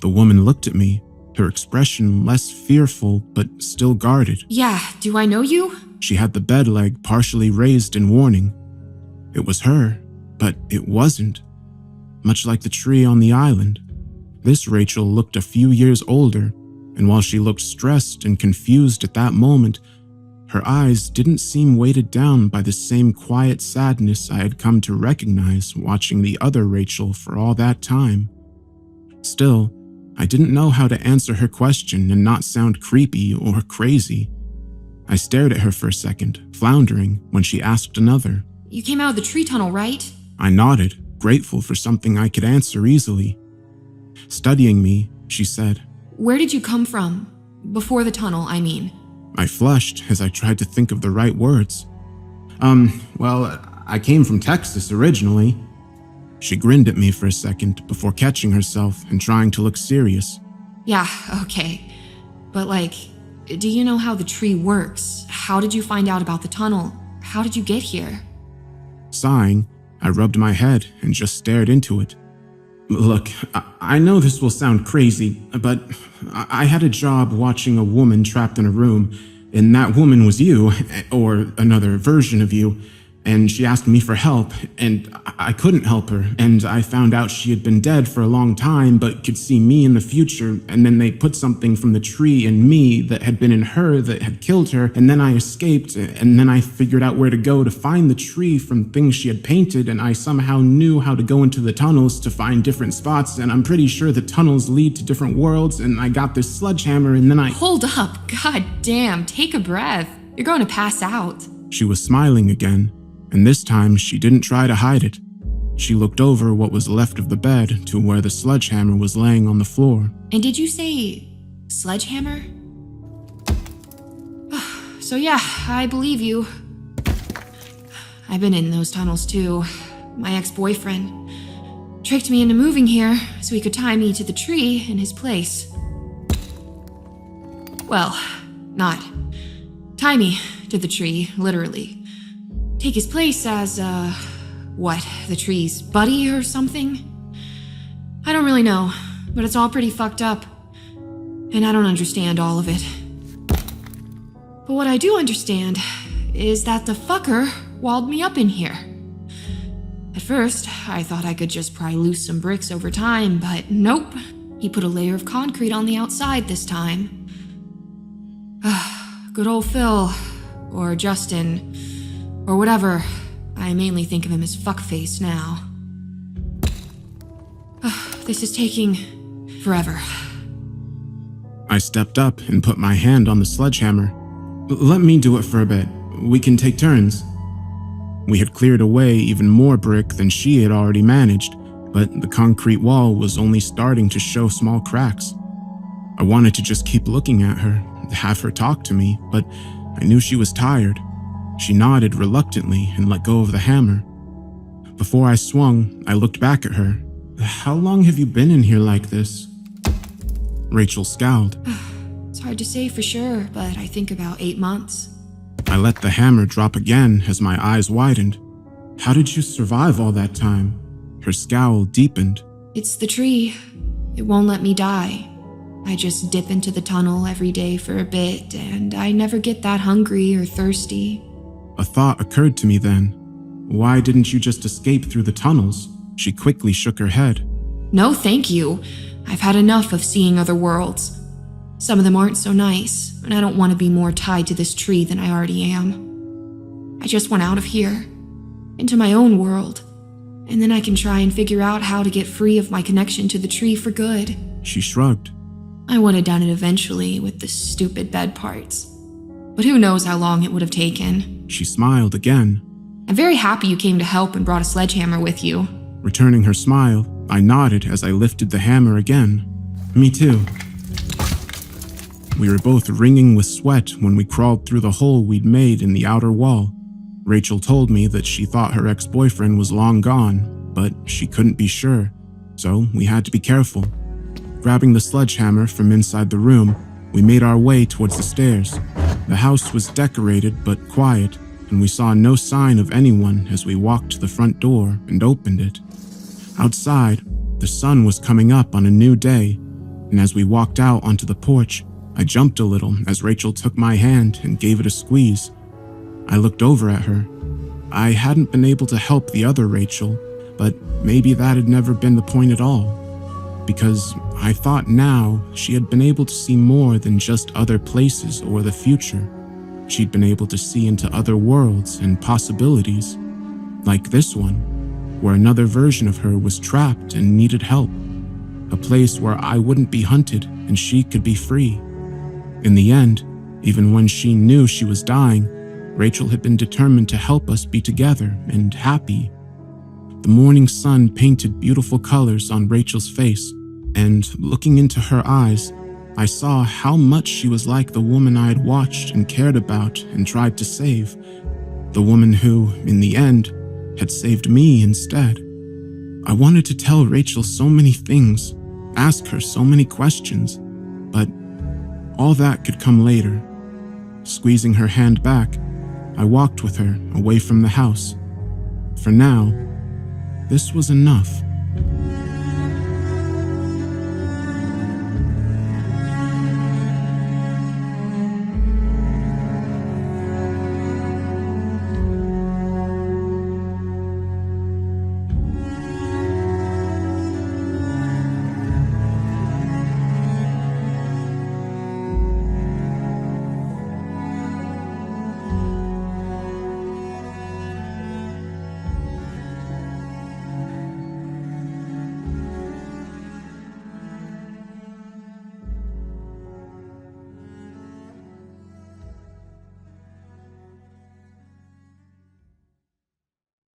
The woman looked at me, her expression less fearful but still guarded. Yeah, do I know you? She had the bed leg partially raised in warning. It was her, but it wasn't. Much like the tree on the island, this Rachel looked a few years older, and while she looked stressed and confused at that moment, her eyes didn't seem weighted down by the same quiet sadness I had come to recognize watching the other Rachel for all that time. Still, I didn't know how to answer her question and not sound creepy or crazy. I stared at her for a second, floundering, when she asked another. You came out of the tree tunnel, right? I nodded, grateful for something I could answer easily. Studying me, she said. Where did you come from? Before the tunnel, I mean. I flushed as I tried to think of the right words. Well, I came from Texas originally. She grinned at me for a second before catching herself and trying to look serious. Yeah, okay. But do you know how the tree works? How did you find out about the tunnel? How did you get here? Sighing, I rubbed my head and just stared into it. Look, I know this will sound crazy, but I had a job watching a woman trapped in a room, and that woman was you, or another version of you, and she asked me for help, and I couldn't help her, and I found out she had been dead for a long time but could see me in the future, and then they put something from the tree in me that had been in her that had killed her, and then I escaped, and then I figured out where to go to find the tree from things she had painted, and I somehow knew how to go into the tunnels to find different spots, and I'm pretty sure the tunnels lead to different worlds, and I got this sledgehammer, and then I— Hold up, god damn, take a breath. You're going to pass out. She was smiling again, and this time she didn't try to hide it. She looked over what was left of the bed to where the sledgehammer was laying on the floor. And did you say sledgehammer? So yeah, I believe you. I've been in those tunnels too. My ex-boyfriend tricked me into moving here so he could tie me to the tree in his place. Well, not tie me to the tree, literally. Take his place as, the tree's buddy or something? I don't really know, but it's all pretty fucked up. And I don't understand all of it. But what I do understand is that the fucker walled me up in here. At first, I thought I could just pry loose some bricks over time, but nope. He put a layer of concrete on the outside this time. Good old Phil, or Justin, or whatever. I mainly think of him as fuckface now. This is taking forever. I stepped up and put my hand on the sledgehammer. Let me do it for a bit. We can take turns. We had cleared away even more brick than she had already managed, but the concrete wall was only starting to show small cracks. I wanted to just keep looking at her, have her talk to me, but I knew she was tired. She nodded reluctantly and let go of the hammer. Before I swung, I looked back at her. How long have you been in here like this? Rachel scowled. It's hard to say for sure, but I think about 8 months. I let the hammer drop again as my eyes widened. How did you survive all that time? Her scowl deepened. It's the tree. It won't let me die. I just dip into the tunnel every day for a bit, and I never get that hungry or thirsty. A thought occurred to me then. Why didn't you just escape through the tunnels? She quickly shook her head. No, thank you. I've had enough of seeing other worlds. Some of them aren't so nice, and I don't want to be more tied to this tree than I already am. I just want out of here, into my own world, and then I can try and figure out how to get free of my connection to the tree for good. She shrugged. I would have done it eventually with the stupid bed parts, but who knows how long it would have taken. She smiled again. I'm very happy you came to help and brought a sledgehammer with you. Returning her smile, I nodded as I lifted the hammer again. Me too. We were both wringing with sweat when we crawled through the hole we'd made in the outer wall. Rachel told me that she thought her ex-boyfriend was long gone, but she couldn't be sure, so we had to be careful. Grabbing the sledgehammer from inside the room, we made our way towards the stairs. The house was decorated but quiet, and we saw no sign of anyone as we walked to the front door and opened it. Outside, the sun was coming up on a new day, and as we walked out onto the porch, I jumped a little as Rachel took my hand and gave it a squeeze. I looked over at her. I hadn't been able to help the other Rachel, but maybe that had never been the point at all. Because I thought now she had been able to see more than just other places or the future. She'd been able to see into other worlds and possibilities, like this one, where another version of her was trapped and needed help. A place where I wouldn't be hunted and she could be free. In the end, even when she knew she was dying, Rachel had been determined to help us be together and happy. The morning sun painted beautiful colors on Rachel's face, and looking into her eyes, I saw how much she was like the woman I had watched and cared about and tried to save. The woman who, in the end, had saved me instead. I wanted to tell Rachel so many things, ask her so many questions, but all that could come later. Squeezing her hand back, I walked with her away from the house. For now, this was enough.